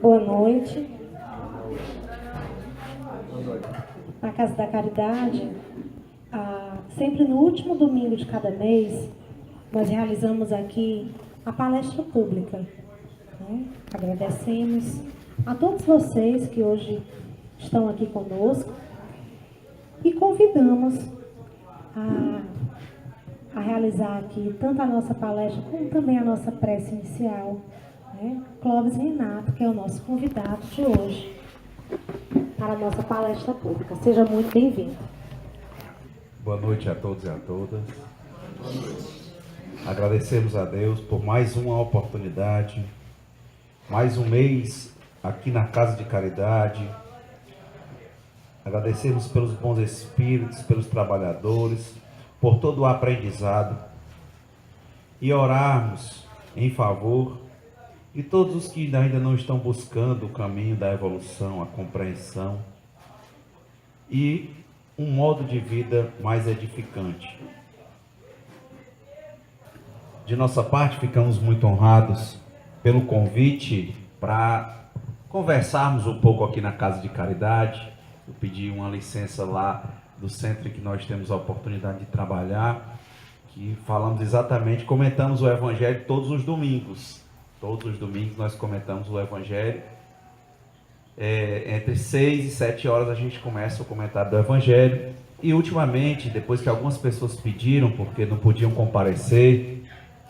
Boa noite. Na Casa da Caridade, sempre no último domingo de cada mês, nós realizamos aqui a palestra pública, né? Agradecemos a todos vocês que hoje estão aqui conosco e convidamos a realizar aqui tanto a nossa palestra como também a nossa prece inicial, né? Clóvis Renato, que é o nosso convidado de hoje para a nossa palestra pública. Seja muito bem-vindo. Boa noite a todos e a todas. Agradecemos a Deus por mais uma oportunidade, mais um mês aqui na Casa de Caridade. Agradecemos pelos bons espíritos, pelos trabalhadores, por todo o aprendizado e orarmos em favor de todos os que ainda não estão buscando o caminho da evolução, a compreensão e um modo de vida mais edificante. De nossa parte, ficamos muito honrados pelo convite para conversarmos um pouco aqui na Casa de Caridade. Eu pedi uma licença lá do centro em que nós temos a oportunidade de trabalhar, que falamos exatamente, comentamos o Evangelho todos os domingos. Todos os domingos nós comentamos o Evangelho. Entre 6 e 7 horas a gente começa o comentário do Evangelho. E ultimamente, depois que algumas pessoas pediram, porque não podiam comparecer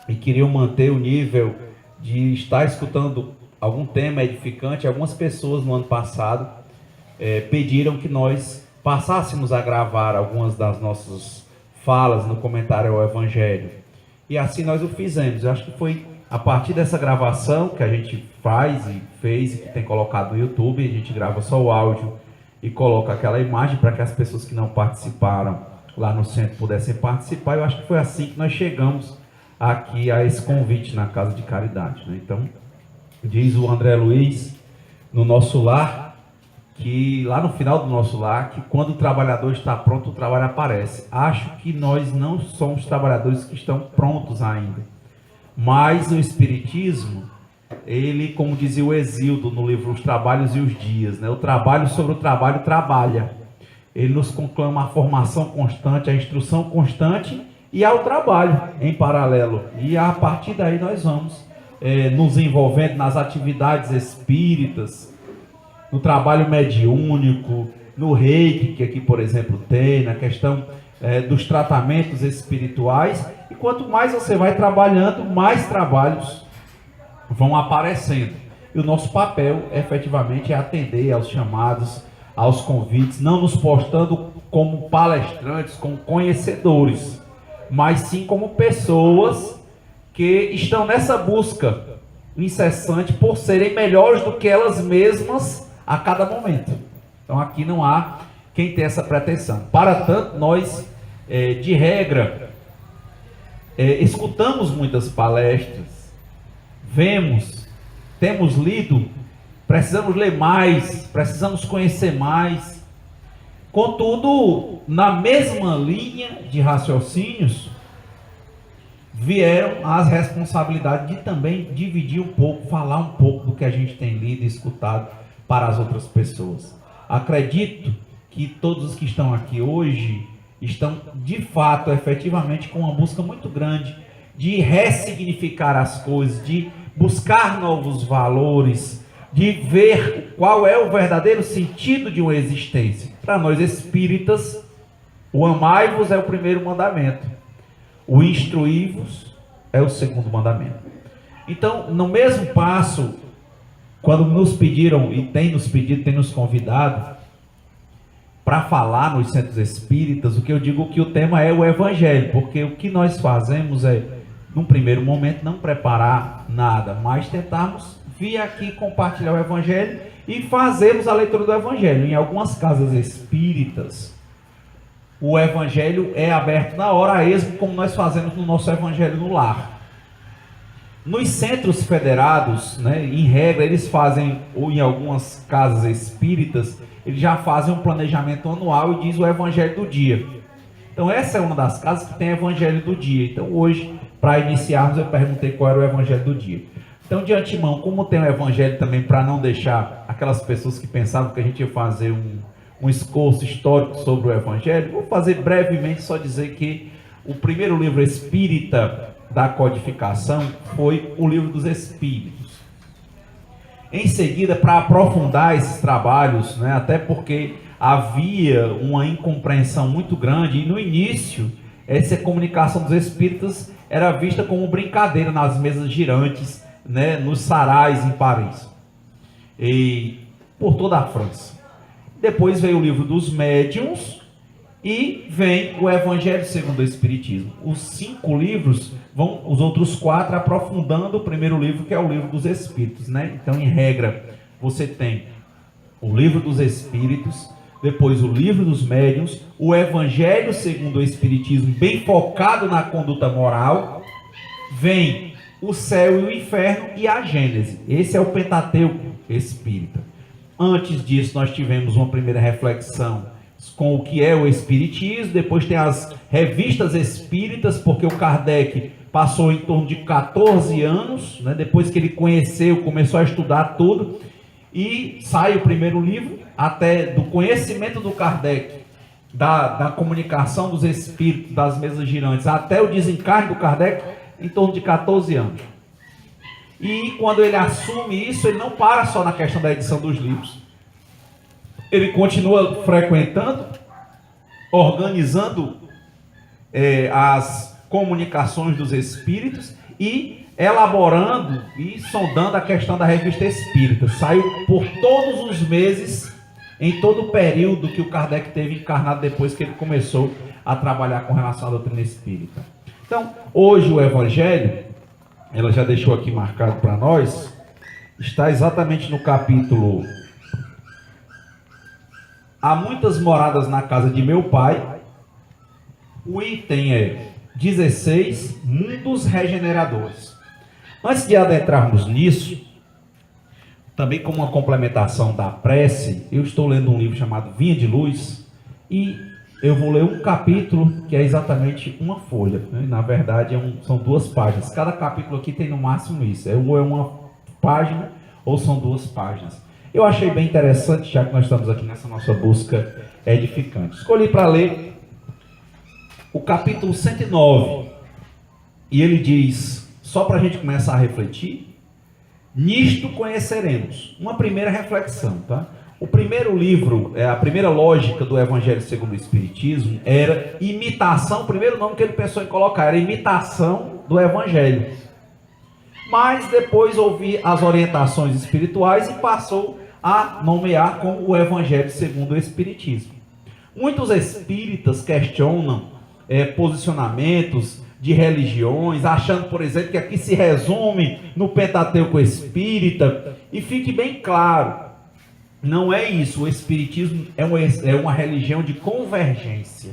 e queriam manter o nível de estar escutando algum tema edificante, algumas pessoas no ano passado pediram que nós passássemos a gravar algumas das nossas falas no comentário ao Evangelho. E assim nós o fizemos. Eu acho que foi a partir dessa gravação que a gente faz e fez e que tem colocado no YouTube. A gente grava só o áudio e coloca aquela imagem para que as pessoas que não participaram lá no centro pudessem participar. Eu acho que foi assim que nós chegamos aqui a esse convite na Casa de Caridade, né? Então, diz o André Luiz, no nosso lar, que lá no final do nosso lar, que quando o trabalhador está pronto, o trabalho aparece. Acho que nós não somos trabalhadores que estão prontos ainda. Mas o Espiritismo, ele, como dizia o Exildo no livro Os Trabalhos e os Dias, né? O trabalho sobre o trabalho trabalha. Ele nos conclama a formação constante, a instrução constante e ao trabalho em paralelo. E a partir daí nós vamos nos envolvendo nas atividades espíritas, no trabalho mediúnico, no reiki, que aqui, por exemplo, tem, na questão dos tratamentos espirituais. E quanto mais você vai trabalhando, mais trabalhos vão aparecendo. E o nosso papel, efetivamente, é atender aos chamados, aos convites, não nos postando como palestrantes, como conhecedores, mas sim como pessoas que estão nessa busca incessante por serem melhores do que elas mesmas a cada momento. Então aqui não há quem tem essa pretensão. Para tanto, nós, de regra, escutamos muitas palestras, temos lido, precisamos ler mais, precisamos conhecer mais. Contudo, na mesma linha de raciocínios, vieram as responsabilidades de também dividir um pouco, falar um pouco do que a gente tem lido e escutado para as outras pessoas. Acredito que todos os que estão aqui hoje estão, de fato, efetivamente, com uma busca muito grande de ressignificar as coisas, de buscar novos valores, de ver qual é o verdadeiro sentido de uma existência. Para nós espíritas, o amai-vos é o primeiro mandamento, o instruí-vos é o segundo mandamento. Então, no mesmo passo, quando nos pediram, e tem nos pedido, tem nos convidado para falar nos centros espíritas, o que eu digo que o tema é o Evangelho, porque o que nós fazemos é, num primeiro momento, não preparar nada, mas tentarmos vir aqui compartilhar o Evangelho e fazermos a leitura do Evangelho. Em algumas casas espíritas, o Evangelho é aberto na hora, a esmo como nós fazemos no nosso Evangelho no lar. Nos centros federados, né, em regra, eles fazem, ou em algumas casas espíritas, eles já fazem um planejamento anual e diz o Evangelho do dia. Então essa é uma das casas que tem Evangelho do dia. Então hoje, para iniciarmos, eu perguntei qual era o Evangelho do dia. Então, de antemão, como tem o Evangelho também, para não deixar aquelas pessoas que pensavam que a gente ia fazer um esforço histórico sobre o Evangelho, vou fazer brevemente, só dizer que o primeiro livro espírita da codificação foi o Livro dos Espíritos. Em seguida, para aprofundar esses trabalhos, né, até porque havia uma incompreensão muito grande, e no início, essa comunicação dos espíritos era vista como brincadeira nas mesas girantes, né, nos sarais em Paris, e por toda a França. Depois veio o Livro dos Médiuns, e vem o Evangelho segundo o Espiritismo. Os 5 livros vão, os outros 4 aprofundando o primeiro livro, que é o Livro dos Espíritos, né? Então, em regra, você tem o Livro dos Espíritos, depois o Livro dos Médiuns, o Evangelho segundo o Espiritismo, bem focado na conduta moral, vem o céu e o inferno e a Gênese. Esse é o Pentateuco espírita. Antes disso, nós tivemos uma primeira reflexão com o que é o Espiritismo, depois tem as revistas espíritas, porque o Kardec passou em torno de 14 anos, né, depois que ele conheceu, começou a estudar tudo, e sai o primeiro livro, até do conhecimento do Kardec, da comunicação dos espíritos, das mesas girantes, até o desencarne do Kardec, em torno de 14 anos. E quando ele assume isso, ele não para só na questão da edição dos livros. Ele continua frequentando, organizando as comunicações dos espíritos e elaborando e sondando a questão da revista espírita. Saiu por todos os meses, em todo o período que o Kardec teve encarnado, depois que ele começou a trabalhar com relação à doutrina espírita. Então, hoje o Evangelho, ela já deixou aqui marcado para nós, está exatamente no capítulo Há muitas moradas na casa de meu pai. O item é 16, mundos regeneradores. Antes de adentrarmos nisso, também como uma complementação da prece, eu estou lendo um livro chamado Vinha de Luz, e eu vou ler um capítulo que é exatamente uma folha, né? Na verdade são 2 páginas. Cada capítulo aqui tem no máximo isso, ou é uma página ou são 2 páginas. Eu achei bem interessante, já que nós estamos aqui nessa nossa busca edificante. Escolhi para ler o capítulo 109. E ele diz, só para a gente começar a refletir, nisto conheceremos. Uma primeira reflexão, tá? O primeiro livro, a primeira lógica do Evangelho segundo o Espiritismo era imitação, o primeiro nome que ele pensou em colocar era imitação do Evangelho. Mas depois ouvi as orientações espirituais e passou a nomear como o Evangelho segundo o Espiritismo. Muitos espíritas questionam posicionamentos de religiões, achando, por exemplo, que aqui se resume no Pentateuco espírita, e fique bem claro, não é isso. O Espiritismo é uma religião de convergência.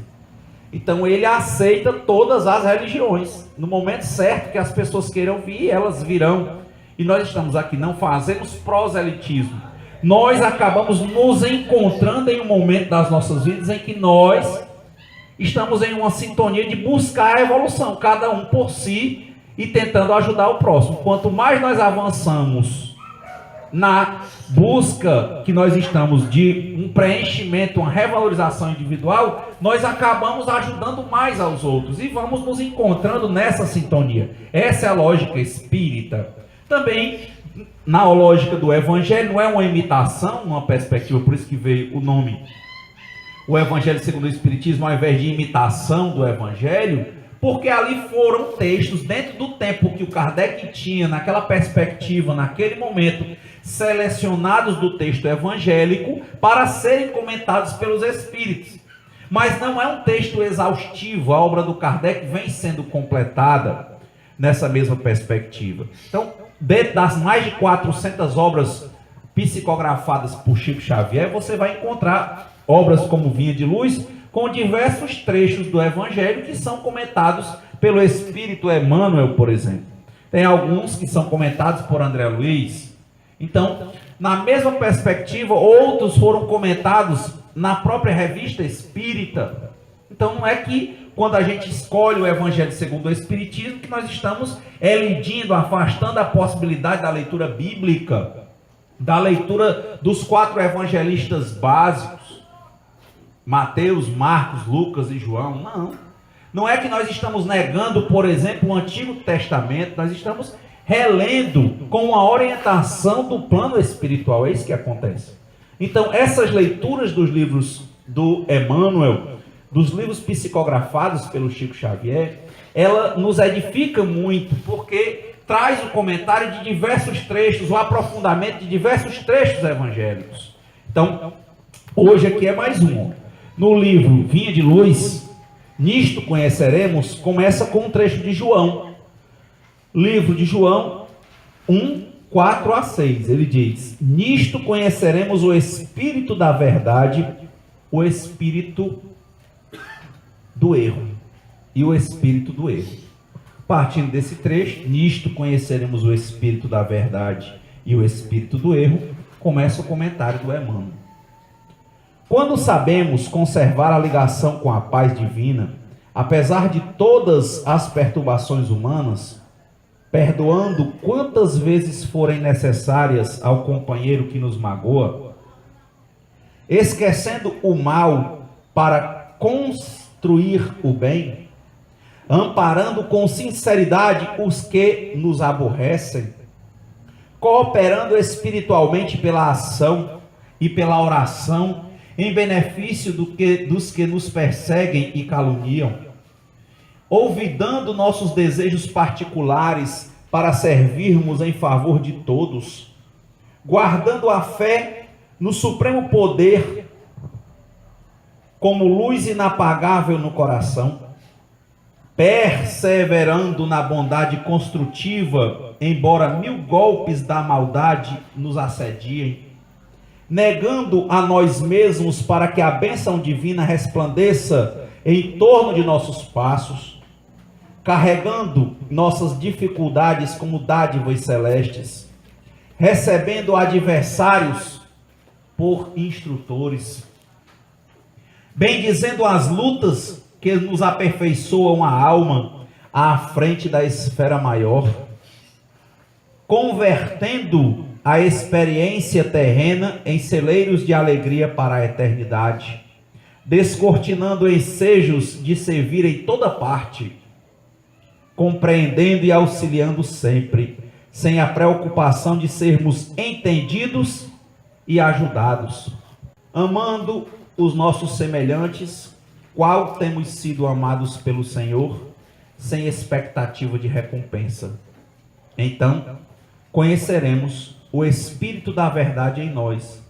Então ele aceita todas as religiões. No momento certo que as pessoas queiram vir, elas virão. E nós estamos aqui, não fazemos proselitismo. Nós acabamos nos encontrando em um momento das nossas vidas em que nós estamos em uma sintonia de buscar a evolução, cada um por si e tentando ajudar o próximo. Quanto mais nós avançamos na busca que nós estamos de um preenchimento, uma revalorização individual, nós acabamos ajudando mais aos outros e vamos nos encontrando nessa sintonia. Essa é a lógica espírita. Também, na lógica do Evangelho, não é uma imitação, uma perspectiva, por isso que veio o nome, o Evangelho segundo o Espiritismo, ao invés de imitação do Evangelho, porque ali foram textos, dentro do tempo que o Kardec tinha, naquela perspectiva, naquele momento, selecionados do texto evangélico para serem comentados pelos espíritos. Mas não é um texto exaustivo, a obra do Kardec vem sendo completada nessa mesma perspectiva. Então, dentro das mais de 400 obras psicografadas por Chico Xavier, você vai encontrar obras como Vinha de Luz, com diversos trechos do Evangelho que são comentados pelo Espírito Emmanuel, por exemplo. Tem alguns que são comentados por André Luiz. Então, na mesma perspectiva, outros foram comentados na própria revista espírita. Então, não é que quando a gente escolhe o Evangelho segundo o Espiritismo, que nós estamos elidindo, afastando a possibilidade da leitura bíblica, da leitura dos 4 evangelistas básicos, Mateus, Marcos, Lucas e João. Não é que nós estamos negando, por exemplo, o Antigo Testamento, nós estamos relendo com uma orientação do plano espiritual, é isso que acontece. Então, essas leituras dos livros do Emmanuel, dos livros psicografados pelo Chico Xavier, ela nos edifica muito, porque traz o comentário de diversos trechos, o aprofundamento de diversos trechos evangélicos. Então, hoje aqui é mais um. No livro Vinha de Luz, Nisto Conheceremos, começa com um trecho de João. Livro de João 1, 4 a 6. Ele diz: Nisto conheceremos o Espírito da verdade, o Espírito do erro e o Espírito do erro. Partindo desse trecho, nisto conheceremos o Espírito da verdade e o Espírito do erro, começa o comentário do Emmanuel. Quando sabemos conservar a ligação com a paz divina, apesar de todas as perturbações humanas, perdoando quantas vezes forem necessárias ao companheiro que nos magoa, esquecendo o mal para construir o bem, amparando com sinceridade os que nos aborrecem, cooperando espiritualmente pela ação e pela oração em benefício dos que nos perseguem e caluniam, olvidando nossos desejos particulares para servirmos em favor de todos, guardando a fé no supremo poder como luz inapagável no coração, perseverando na bondade construtiva, embora 1000 golpes da maldade nos assediem, negando a nós mesmos para que a bênção divina resplandeça em torno de nossos passos, carregando nossas dificuldades como dádivas celestes, recebendo adversários por instrutores, bendizendo as lutas que nos aperfeiçoam a alma à frente da esfera maior, convertendo a experiência terrena em celeiros de alegria para a eternidade, descortinando ensejos de servir em toda parte, compreendendo e auxiliando sempre, sem a preocupação de sermos entendidos e ajudados, amando os nossos semelhantes, qual temos sido amados pelo Senhor, sem expectativa de recompensa. Então, conheceremos o Espírito da verdade em nós,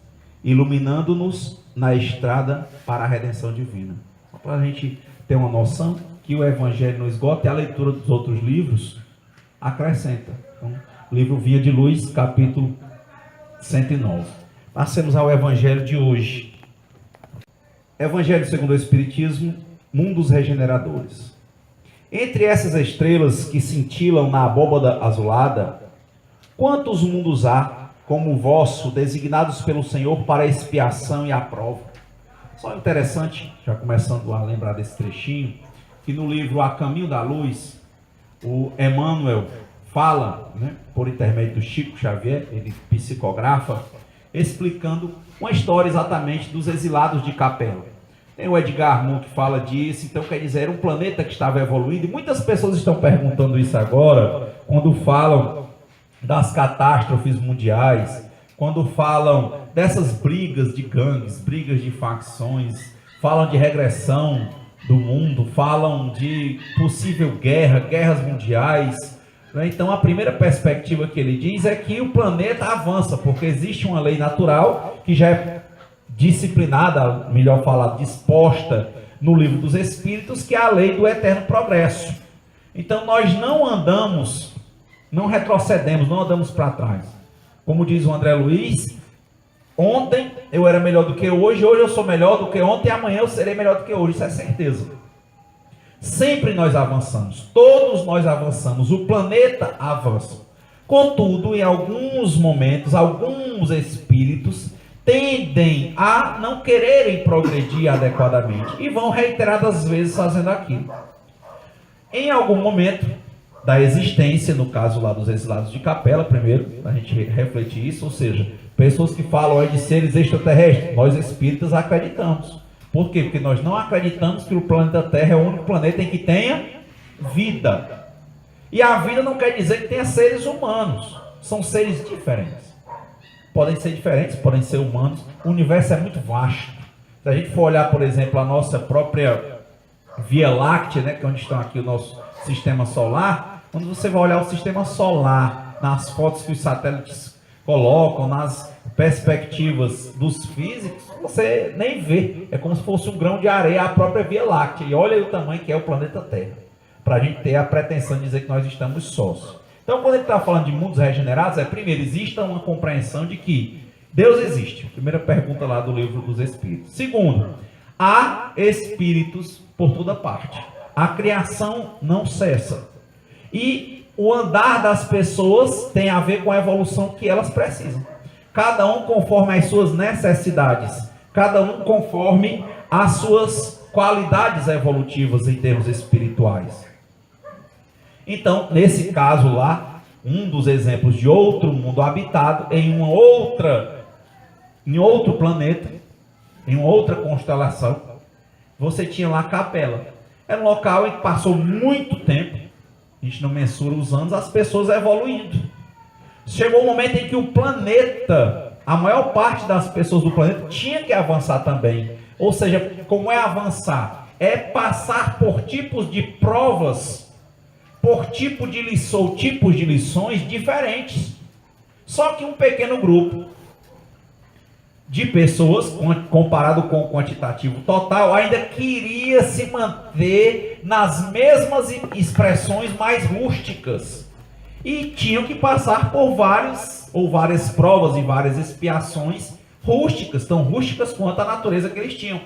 iluminando-nos na estrada para a redenção divina. Para a gente ter uma noção que o Evangelho não esgota, e a leitura dos outros livros acrescenta. Então, livro Via de Luz, capítulo 109. Passemos ao Evangelho de hoje. Evangelho segundo o Espiritismo, mundos regeneradores. Entre essas estrelas que cintilam na abóbada azulada, quantos mundos há, como o vosso, designados pelo Senhor para a expiação e a prova? Só interessante, já começando a lembrar desse trechinho, que no livro A Caminho da Luz, o Emmanuel fala, por intermédio do Chico Xavier, ele psicografa, explicando uma história exatamente dos exilados de Capela. Tem o Edgar Moon que fala disso. Então, quer dizer, era um planeta que estava evoluindo, e muitas pessoas estão perguntando isso agora, quando falam das catástrofes mundiais, quando falam dessas brigas de gangues, brigas de facções, falam de regressão do mundo, falam de possível guerra, guerras mundiais. Então, a primeira perspectiva que ele diz é que o planeta avança, porque existe uma lei natural que já é disciplinada, melhor falar, disposta no Livro dos Espíritos, que é a lei do eterno progresso. Então, nós não andamos, não retrocedemos, não andamos para trás. Como diz o André Luiz, ontem eu era melhor do que hoje, hoje eu sou melhor do que ontem, e amanhã eu serei melhor do que hoje, isso é certeza. Sempre nós avançamos, todos nós avançamos, o planeta avança. Contudo, em alguns momentos, alguns espíritos tendem a não quererem progredir adequadamente e vão reiteradas vezes fazendo aquilo. Em algum momento da existência, no caso lá dos exilados de Capela, primeiro, a gente refletir isso, ou seja, pessoas que falam aí de seres extraterrestres, nós espíritas acreditamos. Por quê? Porque nós não acreditamos que o planeta Terra é o único planeta em que tenha vida. E a vida não quer dizer que tenha seres humanos, são seres diferentes. Podem ser diferentes, podem ser humanos, o universo é muito vasto. Se a gente for olhar, por exemplo, a nossa própria Via Láctea, né, que é onde está aqui o nosso sistema solar, quando você vai olhar o sistema solar, nas fotos que os satélites colocam, nas perspectivas dos físicos, você nem vê, é como se fosse um grão de areia a própria Via Láctea, e olha aí o tamanho que é o planeta Terra, para a gente ter a pretensão de dizer que nós estamos sós. Então, quando ele está falando de mundos regenerados, primeiro, existe uma compreensão de que Deus existe, primeira pergunta lá do livro dos Espíritos. Segundo, há espíritos por toda parte, a criação não cessa, e o andar das pessoas tem a ver com a evolução que elas precisam, cada um conforme as suas necessidades, cada um conforme as suas qualidades evolutivas em termos espirituais. Então, nesse caso lá, um dos exemplos de outro mundo habitado em outro planeta, em outra constelação, você tinha lá Capela. Era um local em que passou muito tempo, a gente não mensura os anos, as pessoas evoluindo. Chegou um momento em que o planeta, a maior parte das pessoas do planeta tinha que avançar também. Ou seja, como é avançar? É passar por tipos de provas, por tipos de lições diferentes. Só que um pequeno grupo de pessoas, comparado com o quantitativo total, ainda queria se manter nas mesmas expressões mais rústicas. E tinham que passar por várias provas e várias expiações rústicas, tão rústicas quanto a natureza que eles tinham.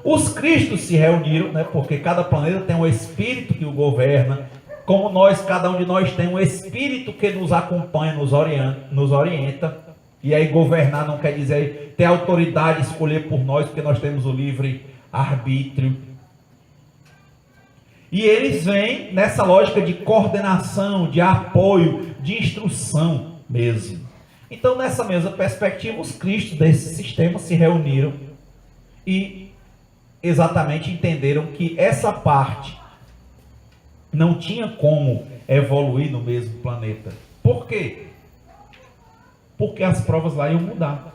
Os Cristos se reuniram, né, porque cada planeta tem um espírito que o governa, como nós, cada um de nós tem um espírito que nos acompanha, nos orienta. E aí governar não quer dizer ter autoridade, escolher por nós, porque nós temos o livre arbítrio. E eles vêm nessa lógica de coordenação, de apoio, de instrução mesmo. Então, nessa mesma perspectiva, os Cristos desse sistema se reuniram e exatamente entenderam que essa parte não tinha como evoluir no mesmo planeta. Por quê? Porque as provas lá iam mudar.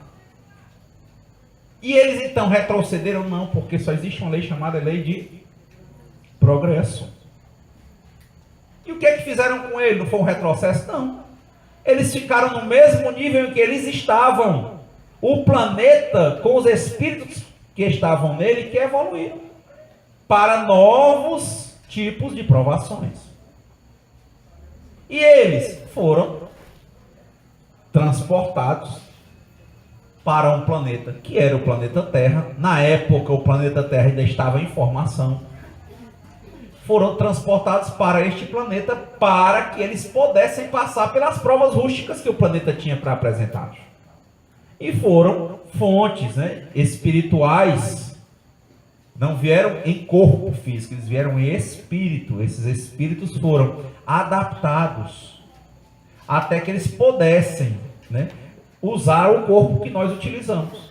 E eles então retrocederam? Não, porque só existe uma lei chamada lei de progresso. E o que é que fizeram com ele? Não foi um retrocesso? Não. Eles ficaram no mesmo nível em que eles estavam. O planeta, com os espíritos que estavam nele, que evoluíram para novos tipos de provações. E eles foram transportados para um planeta que era o planeta Terra. Na época o planeta Terra ainda estava em formação. Foram transportados para este planeta para que eles pudessem passar pelas provas rústicas que o planeta tinha para apresentar. E foram fontes, né, espirituais. Não vieram em corpo físico, eles vieram em espírito. Esses espíritos foram adaptados até que eles pudessem, né, usar o corpo que nós utilizamos.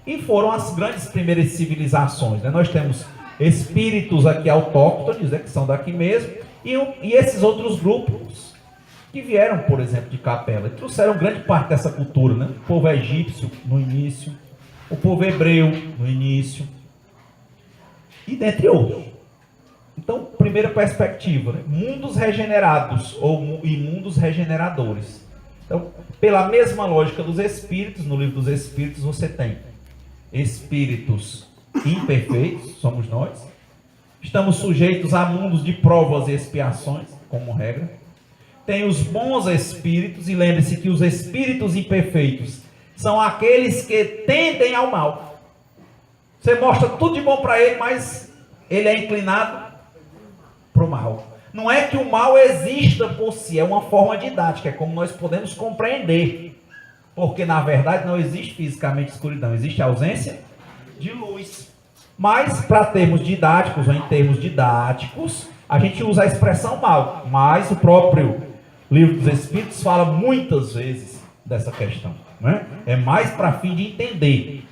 E foram as grandes primeiras civilizações, né? Nós temos espíritos aqui autóctones, né, que são daqui mesmo, e esses outros grupos que vieram, por exemplo, de Capela, e trouxeram grande parte dessa cultura, né? O povo egípcio no início, o povo hebreu no início, e dentre outros. Então, primeira perspectiva, né? Mundos regenerados e mundos regeneradores. Então, pela mesma lógica dos espíritos, no livro dos Espíritos você tem espíritos imperfeitos, somos nós. Estamos sujeitos a mundos de provas e expiações, como regra. Tem os bons espíritos, e lembre-se que os espíritos imperfeitos são aqueles que tendem ao mal. Você mostra tudo de bom para ele, mas ele é inclinado para o mal. Não é que o mal exista por si, é uma forma didática, é como nós podemos compreender. Porque na verdade não existe fisicamente escuridão, existe ausência de luz. Mas para termos didáticos, ou em termos didáticos, a gente usa a expressão mal. Mas o próprio Livro dos Espíritos fala muitas vezes dessa questão, né? É mais para fim de entender.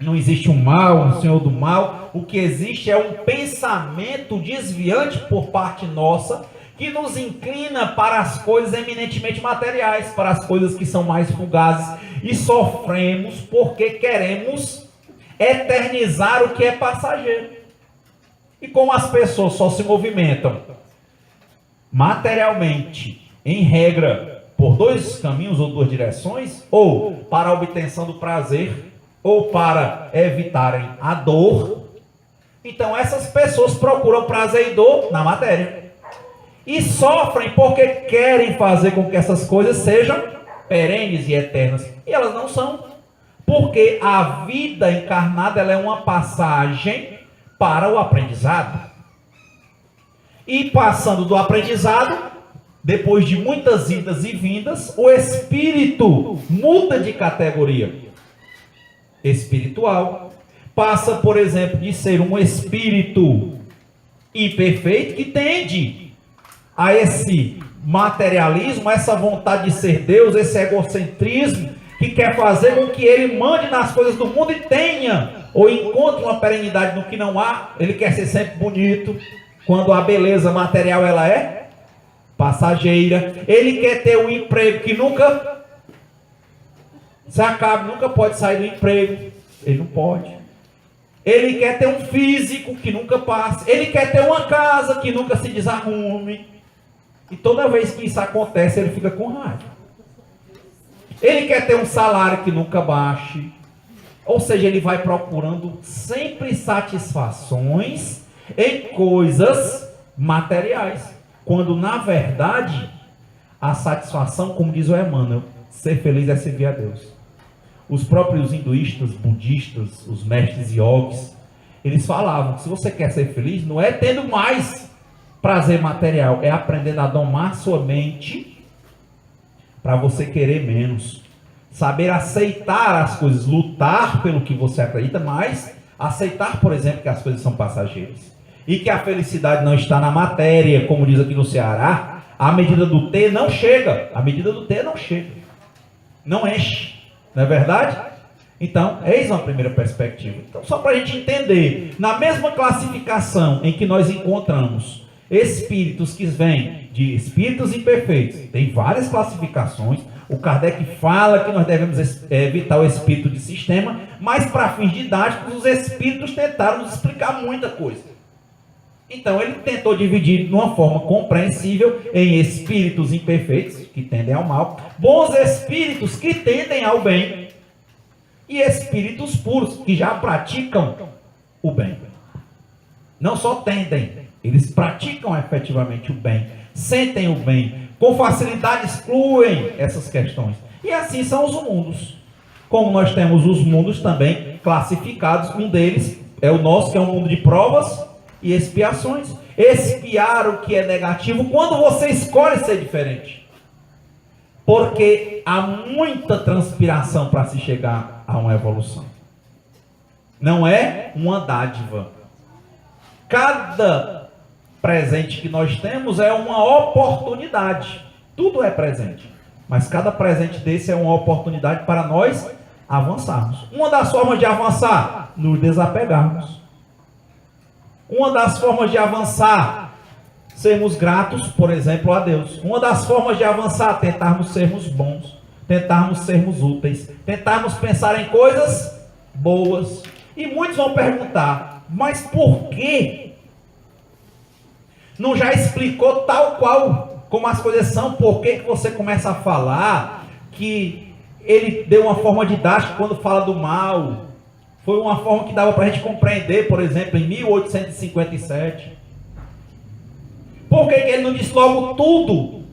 Não existe um mal, um senhor do mal. O que existe é um pensamento desviante por parte nossa, que nos inclina para as coisas eminentemente materiais, para as coisas que são mais fugazes, e sofremos porque queremos eternizar o que é passageiro. E como as pessoas só se movimentam materialmente, em regra, por dois caminhos ou duas direções, ou para a obtenção do prazer, ou para evitarem a dor, então essas pessoas procuram prazer e dor na matéria. E sofrem porque querem fazer com que essas coisas sejam perenes e eternas. E elas não são. Porque a vida encarnada ela é uma passagem para o aprendizado. E passando do aprendizado, depois de muitas idas e vindas, o espírito muda de categoria espiritual. Passa, por exemplo, de ser um espírito imperfeito que tende a esse materialismo, essa vontade de ser Deus, esse egocentrismo, que quer fazer com que ele mande nas coisas do mundo e tenha, ou encontre uma perenidade no que não há. Ele quer ser sempre bonito, quando a beleza material ela é passageira. Ele quer ter um emprego que nunca se acaba, nunca pode sair do emprego. Ele não pode. Ele quer ter um físico que nunca passa. Ele quer ter uma casa que nunca se desarrume. E toda vez que isso acontece, ele fica com raiva. Ele quer ter um salário que nunca baixe. Ou seja, ele vai procurando sempre satisfações em coisas materiais. Quando, na verdade, a satisfação, como diz o Emmanuel, ser feliz é servir a Deus. Os próprios hinduístas, budistas, os mestres yogis, eles falavam que se você quer ser feliz, não é tendo mais prazer material, é aprendendo a domar sua mente para você querer menos. Saber aceitar as coisas, lutar pelo que você acredita, mas aceitar, por exemplo, que as coisas são passageiras. E que a felicidade não está na matéria, como diz aqui no Ceará, a medida do ter não chega. A medida do ter não chega. Não enche. Não é verdade? Então, eis uma primeira perspectiva. Então, só para a gente entender, na mesma classificação em que nós encontramos espíritos que vêm de espíritos imperfeitos, tem várias classificações. O Kardec fala que nós devemos evitar o espírito de sistema, mas para fins didáticos, os espíritos tentaram nos explicar muita coisa. Então, ele tentou dividir de uma forma compreensível em espíritos imperfeitos, que tendem ao mal, bons espíritos que tendem ao bem, e espíritos puros, que já praticam o bem. Não só tendem, eles praticam efetivamente o bem, sentem o bem, com facilidade excluem essas questões. E assim são os mundos. Como nós temos os mundos também classificados, um deles é o nosso, que é um mundo de provas e expiações. Expiar o que é negativo quando você escolhe ser diferente. Porque há muita transpiração para se chegar a uma evolução. Não é uma dádiva. Cada presente que nós temos é uma oportunidade. Tudo é presente. Mas cada presente desse é uma oportunidade para nós avançarmos. Uma das formas de avançar, nos desapegarmos. Uma das formas de avançar, sermos gratos, por exemplo, a Deus. Uma das formas de avançar, tentarmos sermos bons, tentarmos sermos úteis, tentarmos pensar em coisas boas. E muitos vão perguntar, mas por quê? Não já explicou tal qual como as coisas são? Por que você começa a falar que ele deu uma forma didática quando fala do mal? Foi uma forma que dava para a gente compreender, por exemplo, em 1857. Por que ele não disse logo tudo?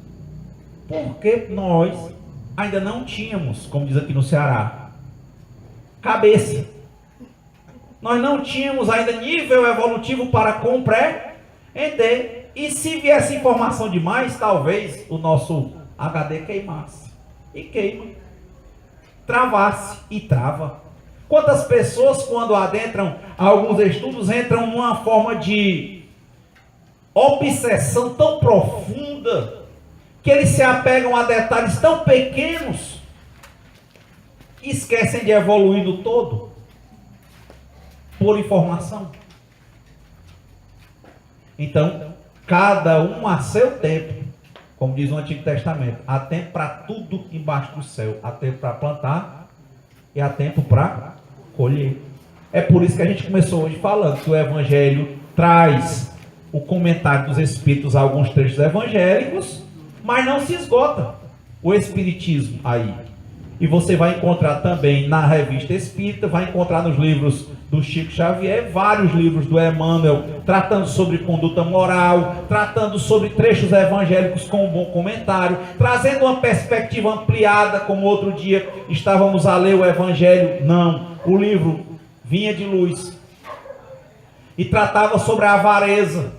Porque nós ainda não tínhamos, como diz aqui no Ceará, cabeça. Nós não tínhamos ainda nível evolutivo para compreender. E se viesse informação demais, talvez o nosso HD queimasse. E queima. travasse, e trava. Quantas pessoas, quando adentram alguns estudos, entram numa forma de obsessão tão profunda, que eles se apegam a detalhes tão pequenos, e esquecem de evoluir no todo, por informação. Então, cada um a seu tempo, como diz o Antigo Testamento, há tempo para tudo embaixo do céu, há tempo para plantar e há tempo para colher. É por isso que a gente começou hoje falando que o Evangelho traz o comentário dos Espíritos a alguns trechos evangélicos, mas não se esgota o Espiritismo aí. E você vai encontrar também na Revista Espírita, vai encontrar nos livros do Chico Xavier, vários livros do Emmanuel, tratando sobre conduta moral, tratando sobre trechos evangélicos com um bom comentário, trazendo uma perspectiva ampliada, como outro dia estávamos a ler o Evangelho, o livro Vinha de Luz, e tratava sobre a avareza,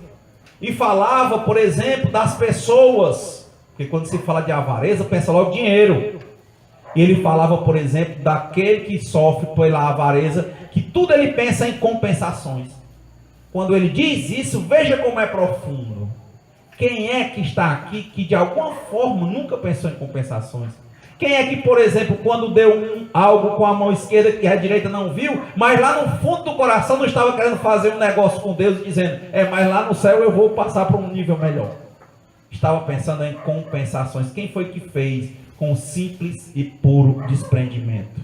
e falava, por exemplo, das pessoas, porque quando se fala de avareza, pensa logo dinheiro. Ele falava, por exemplo, daquele que sofre pela avareza, que tudo ele pensa em compensações. Quando ele diz isso, veja como é profundo. Quem é que está aqui que de alguma forma nunca pensou em compensações? Quem é que, por exemplo, quando deu algo com a mão esquerda que a direita não viu, mas lá no fundo do coração não estava querendo fazer um negócio com Deus, dizendo, mas lá no céu eu vou passar para um nível melhor. Estava pensando em compensações. Quem foi que fez com simples e puro desprendimento?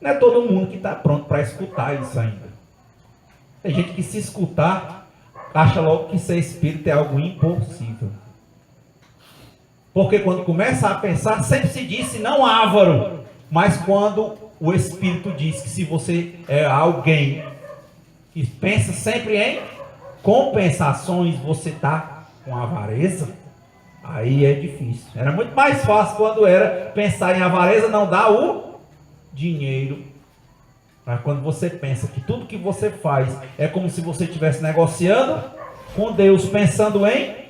Não é todo mundo que está pronto para escutar isso ainda. Tem gente que, se escutar, acha logo que ser espírita é algo impossível. Porque quando começa a pensar, sempre se diz não avaro. Mas quando o Espírito diz que se você é alguém que pensa sempre em compensações, você está com avareza, aí é difícil. Era muito mais fácil quando era pensar em avareza, não dar o dinheiro. Mas quando você pensa que tudo que você faz é como se você estivesse negociando com Deus, pensando em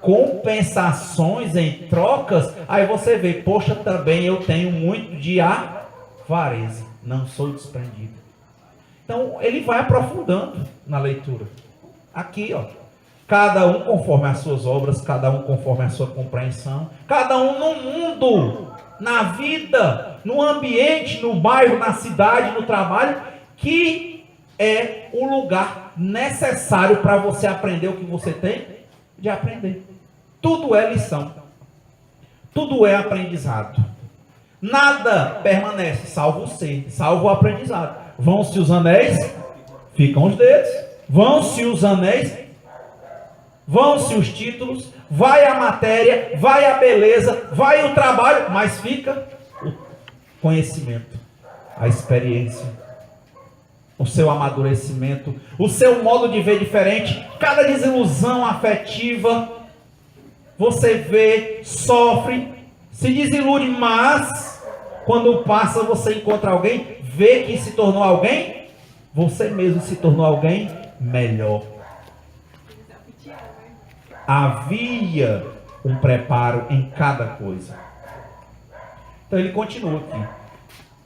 compensações, em trocas, aí você vê, poxa, também eu tenho muito de avareza, não sou desprendido. Então ele vai aprofundando na leitura. Aqui, cada um conforme as suas obras, cada um conforme a sua compreensão, cada um no mundo, na vida, no ambiente, no bairro, na cidade, no trabalho, que é o lugar necessário para você aprender o que você tem de aprender. Tudo é lição, tudo é aprendizado. Nada permanece, salvo o ser, salvo o aprendizado. Vão-se os anéis, ficam os dedos. Vão-se os anéis, vão-se os títulos, vai a matéria, vai a beleza, vai o trabalho, mas fica o conhecimento, a experiência, o seu amadurecimento, o seu modo de ver diferente. Cada desilusão afetiva, você vê, sofre, se desilude, mas quando passa você encontra alguém, vê que se tornou alguém, você mesmo se tornou alguém melhor. Havia um preparo em cada coisa. Então ele continua aqui.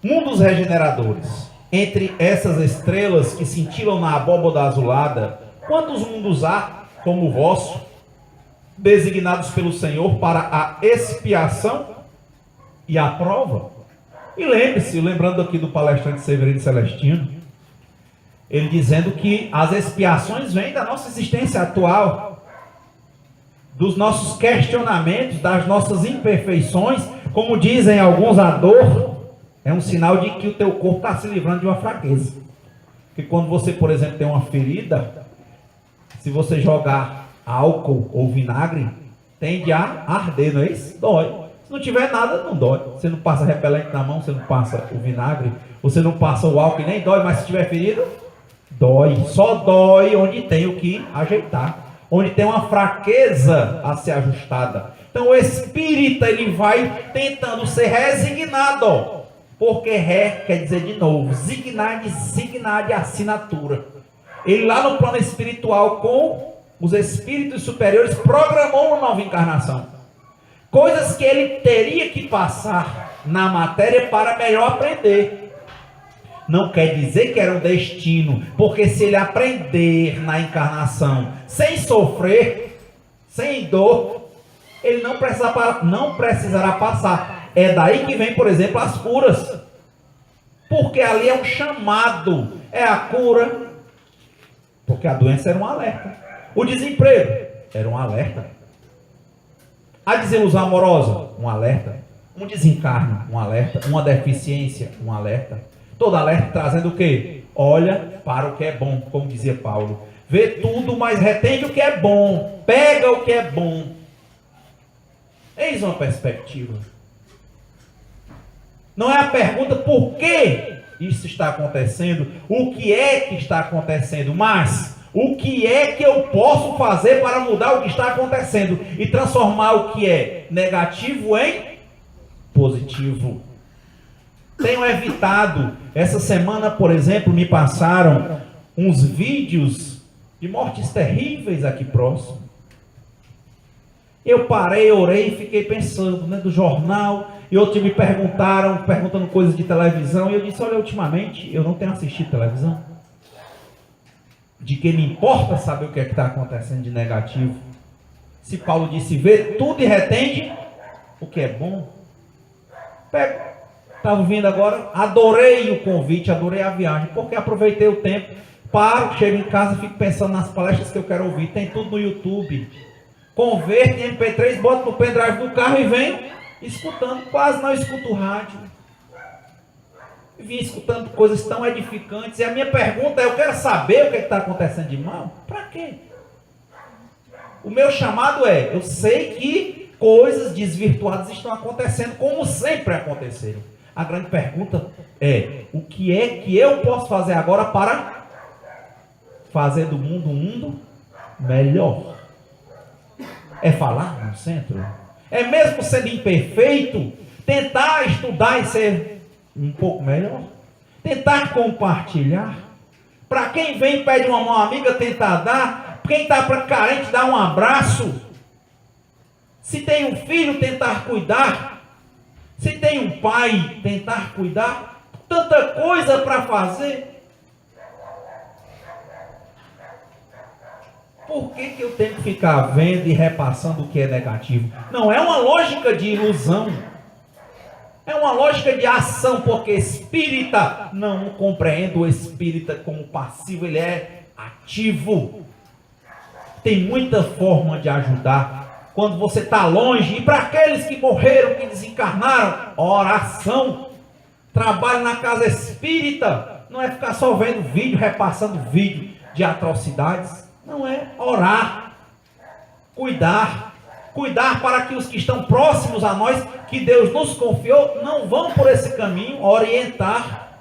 Mundos regeneradores. Entre essas estrelas que cintilam na abóbada azulada, quantos mundos há como o vosso, designados pelo Senhor para a expiação e a prova? E lembre-se, lembrando aqui do palestrante Severino Celestino, ele dizendo que as expiações vêm da nossa existência atual, dos nossos questionamentos, das nossas imperfeições. Como dizem alguns, a dor é um sinal de que o teu corpo está se livrando de uma fraqueza. Porque quando você, por exemplo, tem uma ferida, se você jogar álcool ou vinagre, tende a arder, não é isso? Dói. Se não tiver nada, não dói. Você não passa repelente na mão, você não passa o vinagre, você não passa o álcool e nem dói, mas se tiver ferida, dói. Só dói onde tem o que ajeitar, onde tem uma fraqueza a ser ajustada. Então o espírita, ele vai tentando ser resignado, porque ré quer dizer de novo, signar de assinatura. Ele lá no plano espiritual, com os espíritos superiores, programou uma nova encarnação. Coisas que ele teria que passar na matéria para melhor aprender. Não quer dizer que era um destino, porque se ele aprender na encarnação sem sofrer, sem dor, ele não precisará passar. É daí que vem, por exemplo, as curas. Porque ali é um chamado, é a cura. Porque a doença era um alerta. O desemprego era um alerta. A desilusão amorosa, um alerta. Um desencarno, um alerta. Uma deficiência, um alerta. Todo alerta trazendo o quê? Olha para o que é bom, como dizia Paulo. Vê tudo, mas retende o que é bom. Pega o que é bom. Eis uma perspectiva. Não é a pergunta por que isso está acontecendo, o que é que está acontecendo, mas o que é que eu posso fazer para mudar o que está acontecendo e transformar o que é negativo em positivo. Tenho evitado. Essa semana, por exemplo, me passaram uns vídeos de mortes terríveis aqui próximo. Eu parei, orei e fiquei pensando, né, do jornal, e outros me perguntando coisas de televisão, e eu disse, olha, ultimamente eu não tenho assistido televisão. De que me importa saber o que é que está acontecendo de negativo. Se Paulo disse, vê tudo e retende o que é bom. Estava vindo agora, adorei o convite, adorei a viagem, porque aproveitei o tempo, paro, chego em casa e fico pensando nas palestras que eu quero ouvir. Tem tudo no YouTube. Converto em MP3, boto no pendrive do carro e venho escutando. Quase não escuto o rádio. Vim escutando coisas tão edificantes. E a minha pergunta é, eu quero saber o que está acontecendo de mal. Para quê? O meu chamado é, eu sei que coisas desvirtuadas estão acontecendo, como sempre aconteceram. A grande pergunta é, o que é que eu posso fazer agora para fazer do mundo um mundo melhor? É falar no centro? É mesmo sendo imperfeito, tentar estudar e ser um pouco melhor? Tentar compartilhar? Para quem vem pede uma mão amiga, tentar dar. Quem está para carente, dar um abraço. Se tem um filho, tentar cuidar. Se tem um pai, tentar cuidar. Tanta coisa para fazer. Por que eu tenho que ficar vendo e repassando o que é negativo? Não é uma lógica de ilusão. É uma lógica de ação, porque espírita, não compreendo o espírita como passivo, ele é ativo. Tem muita forma de ajudar. Quando você está longe, e para aqueles que morreram, que desencarnaram, oração. Trabalho na casa espírita, não é ficar só vendo vídeo, repassando vídeo de atrocidades. Não é orar, cuidar para que os que estão próximos a nós, que Deus nos confiou, não vão por esse caminho, orientar.